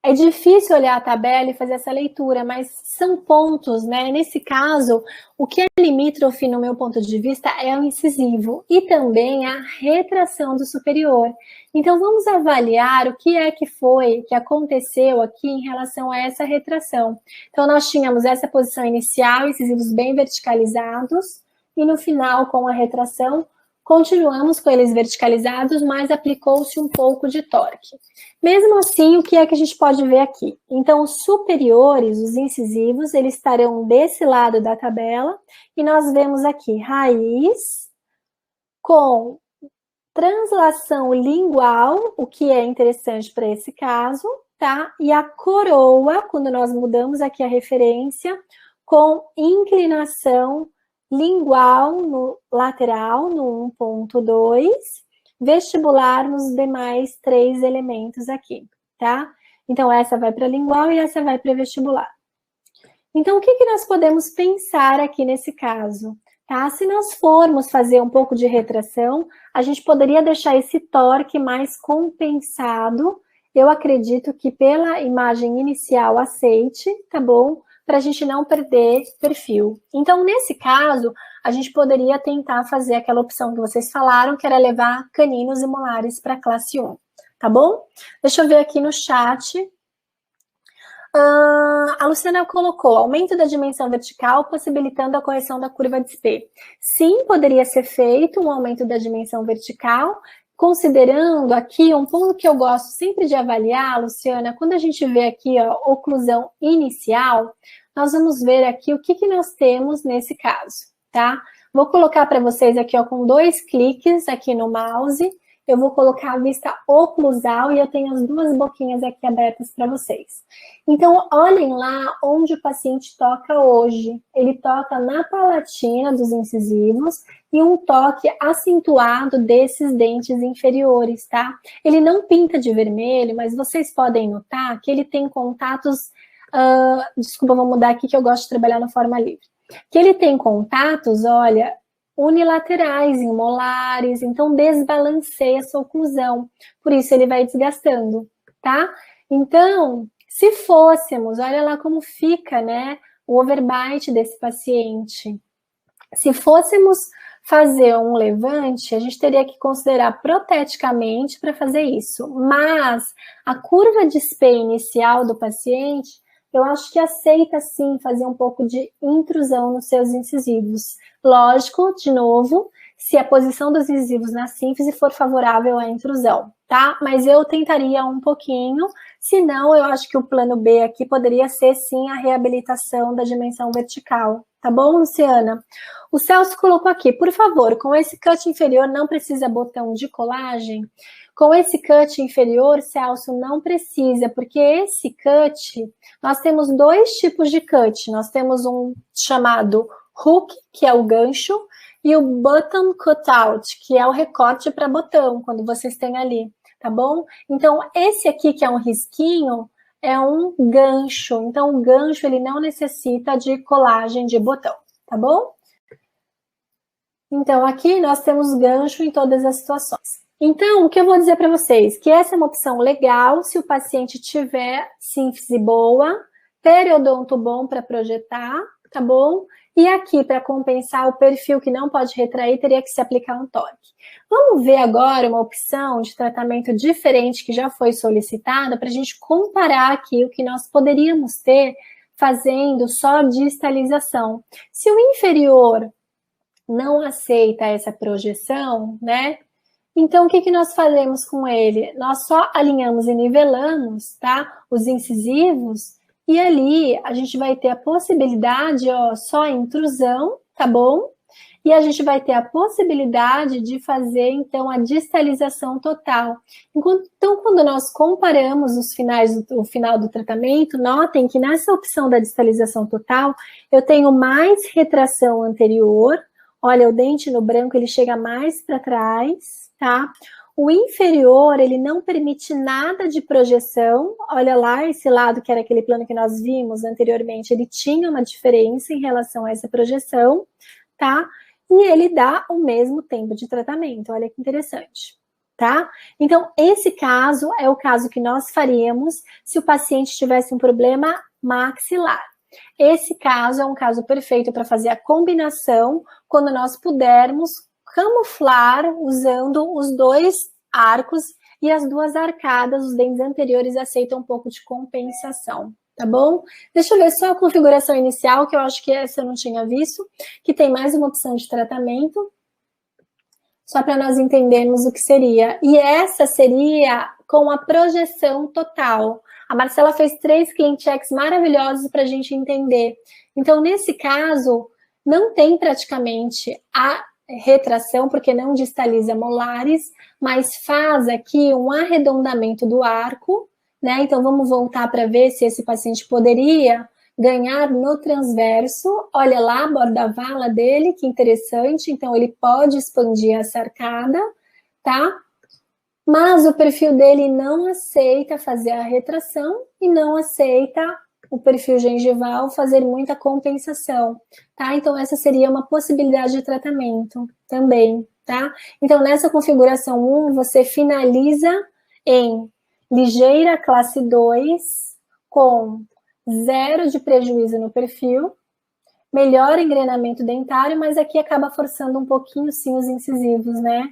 É difícil olhar a tabela e fazer essa leitura, mas são pontos, né? Nesse caso, o que é limítrofe, no meu ponto de vista, é o incisivo e também a retração do superior. Então, vamos avaliar o que é que aconteceu aqui em relação a essa retração. Então, nós tínhamos essa posição inicial, incisivos bem verticalizados, e no final, com a retração, Continuamos com eles verticalizados, mas aplicou-se um pouco de torque. Mesmo assim, o que é que a gente pode ver aqui? Então, os superiores, os incisivos, eles estarão desse lado da tabela, e nós vemos aqui raiz com translação lingual, o que é interessante para esse caso, tá? E a coroa, quando nós mudamos aqui a referência, com inclinação lingual no lateral, no 1.2, vestibular nos demais 3 elementos aqui, tá? Então, essa vai para lingual e essa vai para vestibular. Então, o que nós podemos pensar aqui nesse caso? Tá? Se nós formos fazer um pouco de retração, a gente poderia deixar esse torque mais compensado. Eu acredito que pela imagem inicial aceite, tá bom? Para a gente não perder perfil. Então, nesse caso, a gente poderia tentar fazer aquela opção que vocês falaram, que era levar caninos e molares para a classe 1, tá bom? Deixa eu ver aqui no chat. A Luciana colocou aumento da dimensão vertical, possibilitando a correção da curva de SP. Sim, poderia ser feito um aumento da dimensão vertical, considerando aqui um ponto que eu gosto sempre de avaliar, Luciana, quando a gente vê aqui a oclusão inicial, nós vamos ver aqui o que nós temos nesse caso, tá? Vou colocar para vocês aqui, ó, com 2 cliques aqui no mouse, eu vou colocar a vista oclusal e eu tenho as 2 boquinhas aqui abertas para vocês. Então, olhem lá onde o paciente toca hoje. Ele toca na palatina dos incisivos e um toque acentuado desses dentes inferiores, tá? Ele não pinta de vermelho, mas vocês podem notar que ele tem contatos... desculpa, vou mudar aqui que eu gosto de trabalhar na forma livre. Que ele tem contatos, olha, unilaterais, em molares, então desbalanceia essa oclusão. Por isso ele vai desgastando, tá? Então, se fôssemos, olha lá como fica, né, o overbite desse paciente. Se fôssemos fazer um levante, a gente teria que considerar proteticamente para fazer isso. Mas a curva de SP inicial do paciente, eu acho que aceita sim fazer um pouco de intrusão nos seus incisivos. Lógico, de novo, se a posição dos incisivos na sínfise for favorável à intrusão, tá? Mas eu tentaria um pouquinho, senão eu acho que o plano B aqui poderia ser sim a reabilitação da dimensão vertical. Tá bom, Luciana? O Celso colocou aqui, por favor, com esse cut inferior não precisa botão de colagem? Com esse cut inferior, Celso, não precisa, porque esse cut, nós temos 2 tipos de cut. Nós temos um chamado hook, que é o gancho, e o button cutout, que é o recorte para botão, quando vocês têm ali, tá bom? Então, esse aqui, que é um risquinho, é um gancho. Então, o gancho, ele não necessita de colagem de botão, tá bom? Então, aqui nós temos gancho em todas as situações. Então, o que eu vou dizer para vocês? Que essa é uma opção legal se o paciente tiver sínfise boa, periodonto bom para projetar, tá bom? E aqui, para compensar o perfil que não pode retrair, teria que se aplicar um torque. Vamos ver agora uma opção de tratamento diferente que já foi solicitada para a gente comparar aqui o que nós poderíamos ter fazendo só distalização. Se o inferior não aceita essa projeção, né? Então, o que nós fazemos com ele? Nós só alinhamos e nivelamos, tá? Os incisivos, e ali a gente vai ter a possibilidade, ó, só intrusão, tá bom? E a gente vai ter a possibilidade de fazer, então, a distalização total. Então, quando nós comparamos o final do tratamento, notem que nessa opção da distalização total, eu tenho mais retração anterior. Olha, o dente no branco, ele chega mais para trás, tá? O inferior, ele não permite nada de projeção. Olha lá, esse lado que era aquele plano que nós vimos anteriormente, ele tinha uma diferença em relação a essa projeção, tá? E ele dá o mesmo tempo de tratamento. Olha que interessante, tá? Então, esse caso é o caso que nós faríamos se o paciente tivesse um problema maxilar. Esse caso é um caso perfeito para fazer a combinação quando nós pudermos camuflar usando os 2 arcos e as 2 arcadas, os dentes anteriores aceitam um pouco de compensação, tá bom? Deixa eu ver só a configuração inicial, que eu acho que essa eu não tinha visto, que tem mais uma opção de tratamento. só para nós entendermos o que seria. E essa seria com a projeção total. A Marcela fez 3 clean checks maravilhosos para a gente entender. Então, nesse caso, não tem praticamente a retração, porque não distaliza molares, mas faz aqui um arredondamento do arco, né? Então, vamos voltar para ver se esse paciente poderia ganhar no transverso. Olha lá a borda-vala dele, que interessante. Então, ele pode expandir essa arcada, tá? Mas o perfil dele não aceita fazer a retração e não aceita o perfil gengival fazer muita compensação, tá? Então, essa seria uma possibilidade de tratamento também, tá? Então, nessa configuração 1, você finaliza em ligeira classe 2, com 0 de prejuízo no perfil, melhor engrenamento dentário, mas aqui acaba forçando um pouquinho, sim, os incisivos, né?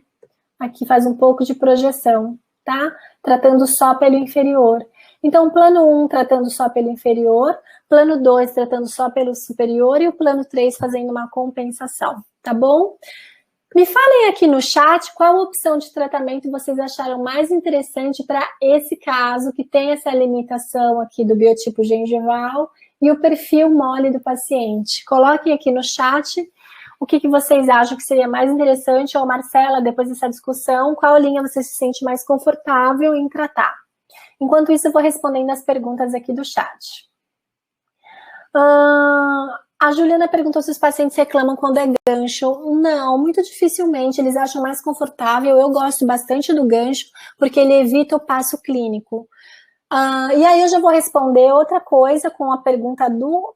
Aqui faz um pouco de projeção, tá? Tratando só pelo inferior. Então, plano 1 tratando só pelo inferior, plano 2 tratando só pelo superior e o plano 3 fazendo uma compensação, tá bom? Me falem aqui no chat qual opção de tratamento vocês acharam mais interessante para esse caso, que tem essa limitação aqui do biotipo gengival e o perfil mole do paciente. Coloquem aqui no chat o que vocês acham que seria mais interessante, ou Marcela, depois dessa discussão, qual linha você se sente mais confortável em tratar. Enquanto isso, eu vou respondendo as perguntas aqui do chat. A Juliana perguntou se os pacientes reclamam quando é gancho. Não, muito dificilmente, eles acham mais confortável. Eu gosto bastante do gancho, porque ele evita o passo clínico. E aí eu já vou responder outra coisa com a pergunta do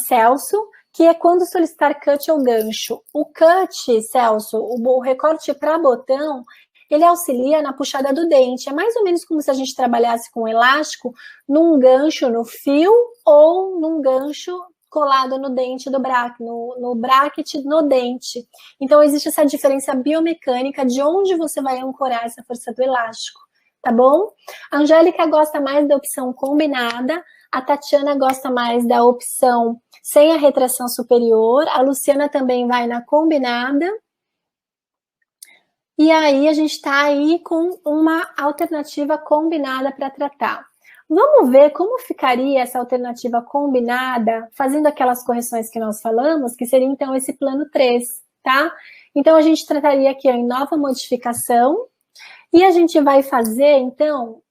Celso, que é quando solicitar cut ou gancho. O cut, Celso, o recorte para botão, ele auxilia na puxada do dente. É mais ou menos como se a gente trabalhasse com elástico num gancho no fio ou num gancho colado no dente do bracket, no bracket no dente. Então, existe essa diferença biomecânica de onde você vai ancorar essa força do elástico, tá bom? A Angélica gosta mais da opção combinada, a Tatiana gosta mais da opção sem a retração superior, a Luciana também vai na combinada. E aí, a gente está aí com uma alternativa combinada para tratar. Vamos ver como ficaria essa alternativa combinada, fazendo aquelas correções que nós falamos, que seria, então, esse plano 3, tá? Então, a gente trataria aqui ó, em nova modificação, e a gente vai fazer, então,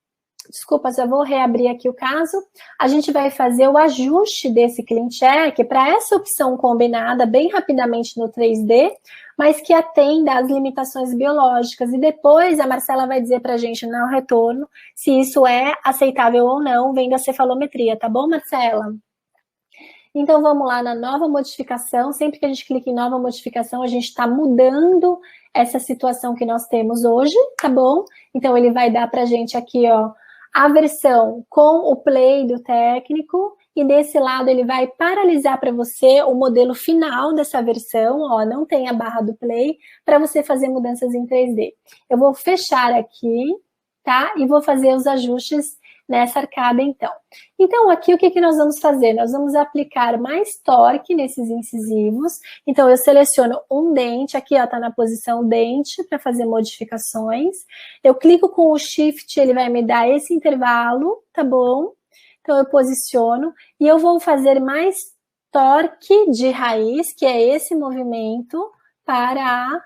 desculpa, já vou reabrir aqui o caso, a gente vai fazer o ajuste desse clean check para essa opção combinada bem rapidamente no 3D, mas que atenda às limitações biológicas. E depois a Marcela vai dizer para a gente no retorno se isso é aceitável ou não, vendo a cefalometria, tá bom, Marcela? Então, vamos lá na nova modificação. Sempre que a gente clica em nova modificação, a gente está mudando essa situação que nós temos hoje, tá bom? Então, ele vai dar para a gente aqui, ó, a versão com o play do técnico, e desse lado ele vai paralisar para você o modelo final dessa versão, ó, não tem a barra do play, para você fazer mudanças em 3D. Eu vou fechar aqui, tá? E vou fazer os ajustes nessa arcada, então. Então, aqui o que nós vamos fazer? Nós vamos aplicar mais torque nesses incisivos. Então, eu seleciono um dente, aqui ó, tá na posição dente, para fazer modificações. Eu clico com o Shift, ele vai me dar esse intervalo, tá bom? Então, eu posiciono e eu vou fazer mais torque de raiz, que é esse movimento, para a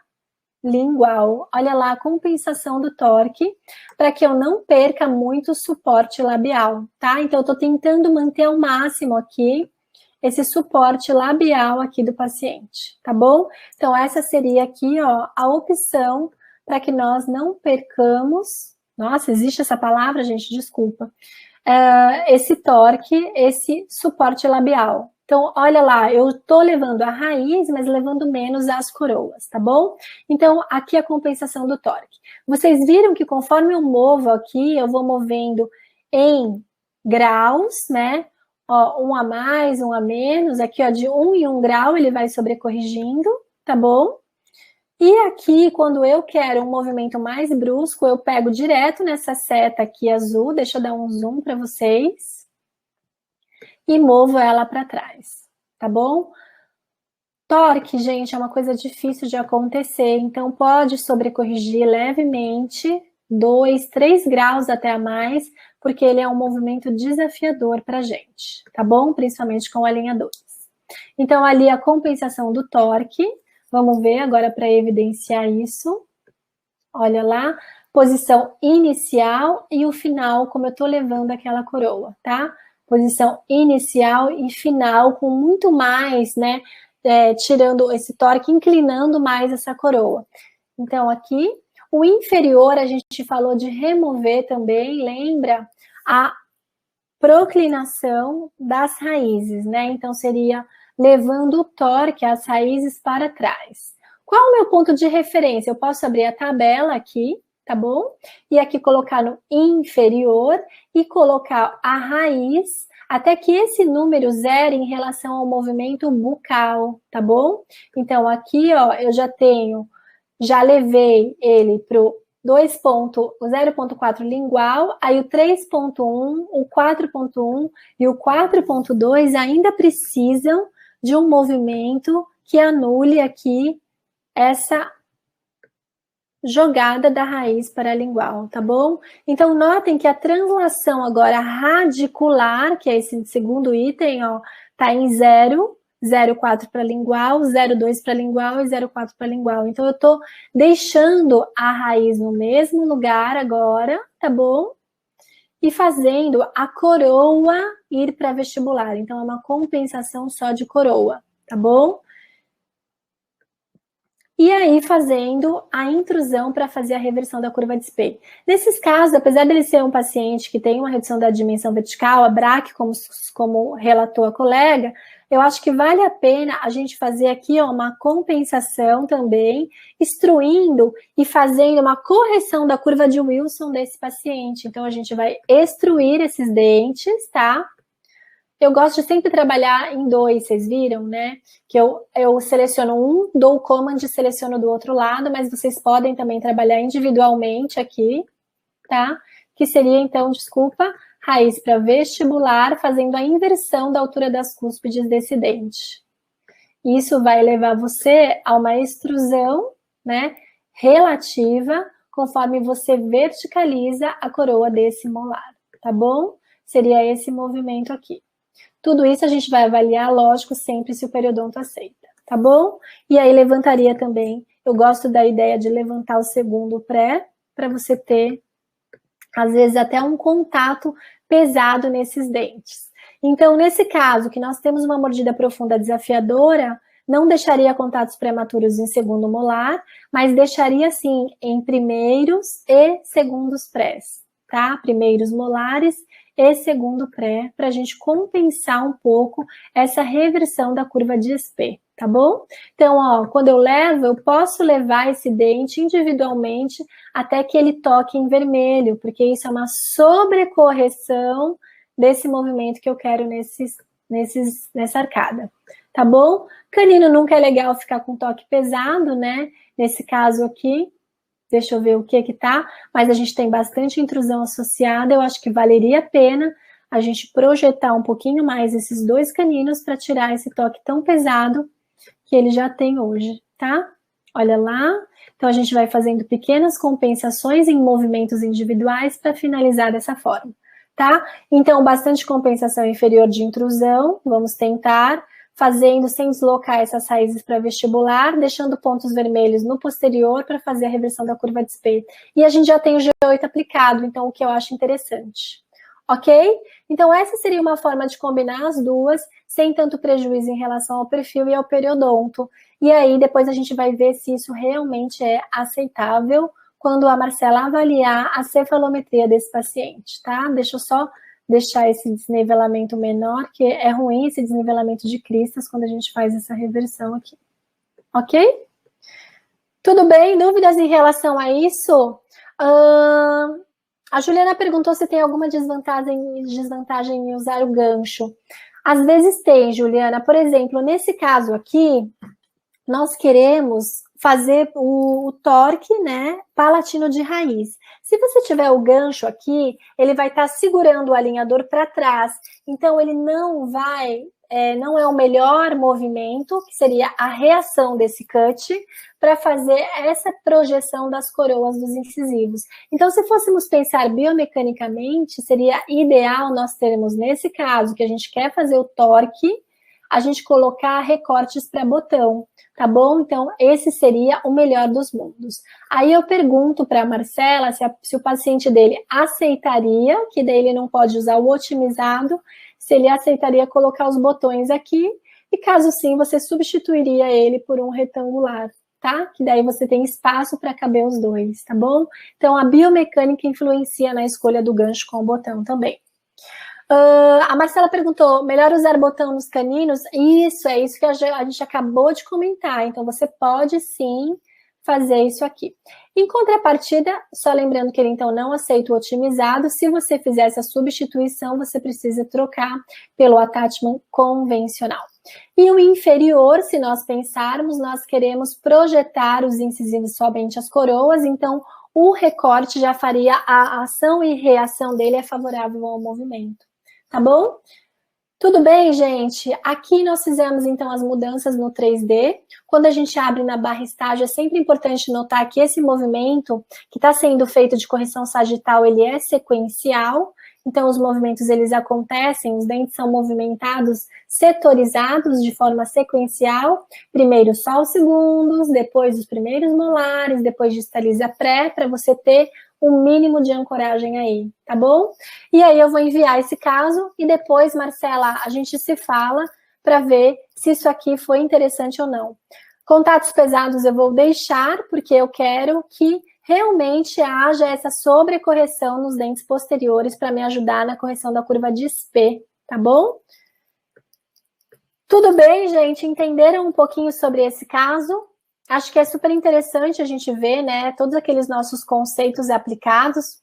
lingual. Olha lá a compensação do torque, para que eu não perca muito suporte labial, tá? Então, eu tô tentando manter ao máximo aqui esse suporte labial aqui do paciente, tá bom? Então, essa seria aqui, ó, a opção para que nós não percamos... Nossa, existe essa palavra, gente? Desculpa. Esse torque, esse suporte labial. Então, olha lá, eu tô levando a raiz, mas levando menos as coroas, tá bom? Então, aqui a compensação do torque. Vocês viram que conforme eu movo aqui, eu vou movendo em graus, né? Ó, um a mais, um a menos, aqui ó, de 1 em 1 grau ele vai sobrecorrigindo, tá bom? E aqui, quando eu quero um movimento mais brusco, eu pego direto nessa seta aqui azul, deixa eu dar um zoom para vocês, e movo ela para trás, tá bom? Torque, gente, é uma coisa difícil de acontecer, então pode sobrecorrigir levemente, 2, 3 graus até a mais, porque ele é um movimento desafiador para a gente, tá bom? Principalmente com alinhadores. Então, ali a compensação do torque, vamos ver agora para evidenciar isso. Olha lá, posição inicial e o final, como eu tô levando aquela coroa, tá? Posição inicial e final com muito mais, né? Tirando esse torque, inclinando mais essa coroa. Então, aqui, o inferior, a gente falou de remover também, lembra? A proclinação das raízes, né? Então, seria levando o torque, as raízes para trás. Qual o meu ponto de referência? Eu posso abrir a tabela aqui, tá bom? E aqui colocar no inferior e colocar a raiz até que esse número zere em relação ao movimento bucal, tá bom? Então, aqui, ó, eu já levei ele para o 0.4 lingual, aí o 3.1, o 4.1 e o 4.2 ainda precisam de um movimento que anule aqui essa jogada da raiz para a lingual, tá bom? Então, notem que a translação agora radicular, que é esse segundo item, ó, tá em 0, 0,4 para lingual, 0,2 para lingual e 0,4 para lingual. Então, eu tô deixando a raiz no mesmo lugar agora, tá bom? E fazendo a coroa ir para vestibular. Então, é uma compensação só de coroa, tá bom? E aí, fazendo a intrusão para fazer a reversão da curva de Spey. Nesses casos, apesar dele ser um paciente que tem uma redução da dimensão vertical, a BRAC, como relatou a colega, eu acho que vale a pena a gente fazer aqui ó, uma compensação também, extruindo e fazendo uma correção da curva de Wilson desse paciente. Então, a gente vai extruir esses dentes, tá? Eu gosto de sempre trabalhar em 2, vocês viram, né? Que eu seleciono um, dou o command e seleciono do outro lado, mas vocês podem também trabalhar individualmente aqui, tá? Que seria, então, desculpa, raiz para vestibular, fazendo a inversão da altura das cúspides desse dente. Isso vai levar você a uma extrusão, né? Relativa, conforme você verticaliza a coroa desse molar, tá bom? Seria esse movimento aqui. Tudo isso a gente vai avaliar, lógico, sempre se o periodonto aceita, tá bom? E aí levantaria também, eu gosto da ideia de levantar o segundo pré, para você ter, às vezes, até um contato pesado nesses dentes. Então, nesse caso, que nós temos uma mordida profunda desafiadora, não deixaria contatos prematuros em segundo molar, mas deixaria, sim, em primeiros e segundos prés, tá? Primeiros molares e segundo pré, para a gente compensar um pouco essa reversão da curva de Spey, tá bom? Então, ó, quando eu levo, eu posso levar esse dente individualmente até que ele toque em vermelho, porque isso é uma sobrecorreção desse movimento que eu quero nessa arcada, tá bom? Canino nunca é legal ficar com toque pesado, né? Nesse caso aqui, deixa eu ver o que tá, mas a gente tem bastante intrusão associada, eu acho que valeria a pena a gente projetar um pouquinho mais esses 2 caninos para tirar esse toque tão pesado que ele já tem hoje, tá? Olha lá, então a gente vai fazendo pequenas compensações em movimentos individuais para finalizar dessa forma, tá? Então, bastante compensação inferior de intrusão, vamos tentar, fazendo sem deslocar essas raízes para vestibular, deixando pontos vermelhos no posterior para fazer a reversão da curva de Spey. E a gente já tem o G8 aplicado, então o que eu acho interessante. Ok? Então essa seria uma forma de combinar as duas, sem tanto prejuízo em relação ao perfil e ao periodonto. E aí depois a gente vai ver se isso realmente é aceitável quando a Marcela avaliar a cefalometria desse paciente, tá? Deixa eu só deixar esse desnivelamento menor, que é ruim esse desnivelamento de cristas quando a gente faz essa reversão aqui. Ok? Tudo bem? Dúvidas em relação a isso? A Juliana perguntou se tem alguma desvantagem em usar o gancho. Às vezes tem, Juliana. Por exemplo, nesse caso aqui, nós queremos fazer o torque, né, palatino de raiz. Se você tiver o gancho aqui, ele vai estar segurando o alinhador para trás, então ele não vai não é o melhor movimento, que seria a reação desse cut, para fazer essa projeção das coroas dos incisivos. Então, se fôssemos pensar biomecanicamente, seria ideal nós termos, nesse caso, que a gente quer fazer o torque, a gente colocar recortes para botão, tá bom? Então, esse seria o melhor dos mundos. Aí eu pergunto para a Marcela se o paciente dele aceitaria, que daí ele não pode usar o otimizado, se ele aceitaria colocar os botões aqui, e caso sim, você substituiria ele por um retangular, tá? Que daí você tem espaço para caber os dois, tá bom? Então, a biomecânica influencia na escolha do gancho com o botão também. A Marcela perguntou, melhor usar botão nos caninos? Isso, é isso que a gente acabou de comentar. Então, você pode sim fazer isso aqui. Em contrapartida, só lembrando que ele então não aceita o otimizado, se você fizer essa substituição, você precisa trocar pelo attachment convencional. E o inferior, se nós pensarmos, nós queremos projetar os incisivos somente as coroas, então o recorte já faria a ação e reação dele é favorável ao movimento. Tá bom? Tudo bem, gente? Aqui nós fizemos, então, as mudanças no 3D. Quando a gente abre na barra estágio, é sempre importante notar que esse movimento que está sendo feito de correção sagital, ele é sequencial. Então, os movimentos, eles acontecem, os dentes são movimentados, setorizados de forma sequencial. Primeiro só os segundos, depois os primeiros molares, depois distaliza pré, para você ter um mínimo de ancoragem aí, tá bom? E aí eu vou enviar esse caso e depois, Marcela, a gente se fala para ver se isso aqui foi interessante ou não. Contatos pesados eu vou deixar, porque eu quero que realmente haja essa sobrecorreção nos dentes posteriores para me ajudar na correção da curva de SP, tá bom? Tudo bem, gente? Entenderam um pouquinho sobre esse caso? Acho que é super interessante a gente ver, né, todos aqueles nossos conceitos aplicados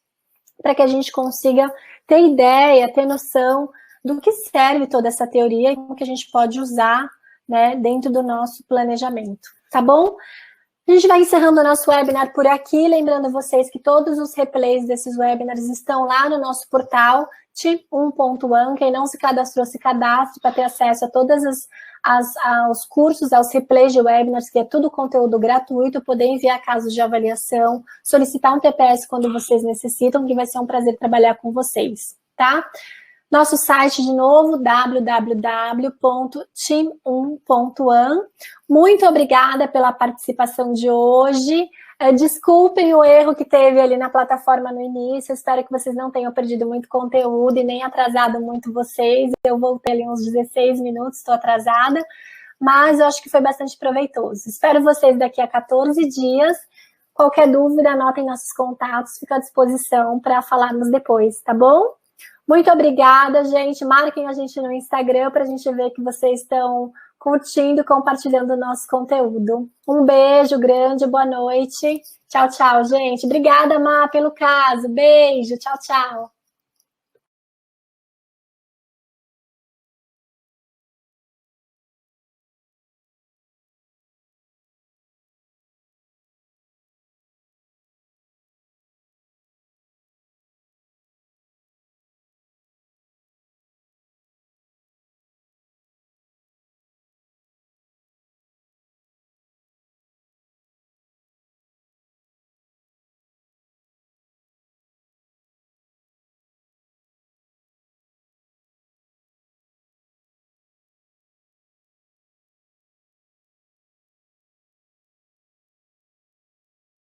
para que a gente consiga ter ideia, ter noção do que serve toda essa teoria e como que a gente pode usar, né, dentro do nosso planejamento, tá bom? A gente vai encerrando o nosso webinar por aqui, lembrando vocês que todos os replays desses webinars estão lá no nosso portal, team1.1, quem não se cadastrou, se cadastre para ter acesso a todas aos cursos, aos replays de webinars, que é tudo conteúdo gratuito, poder enviar casos de avaliação, solicitar um TPS quando vocês necessitam, que vai ser um prazer trabalhar com vocês, tá? Nosso site, de novo, www.team1.1. Muito obrigada pela participação de hoje. Desculpem o erro que teve ali na plataforma no início. Espero que vocês não tenham perdido muito conteúdo e nem atrasado muito vocês. Eu voltei ali uns 16 minutos, estou atrasada. Mas eu acho que foi bastante proveitoso. Espero vocês daqui a 14 dias. Qualquer dúvida, anotem nossos contatos. Fico à disposição para falarmos depois, tá bom? Muito obrigada, gente. Marquem a gente no Instagram para a gente ver que vocês estão curtindo e compartilhando o nosso conteúdo. Um beijo grande, boa noite. Tchau, tchau, gente. Obrigada, Má, pelo caso. Beijo, tchau, tchau.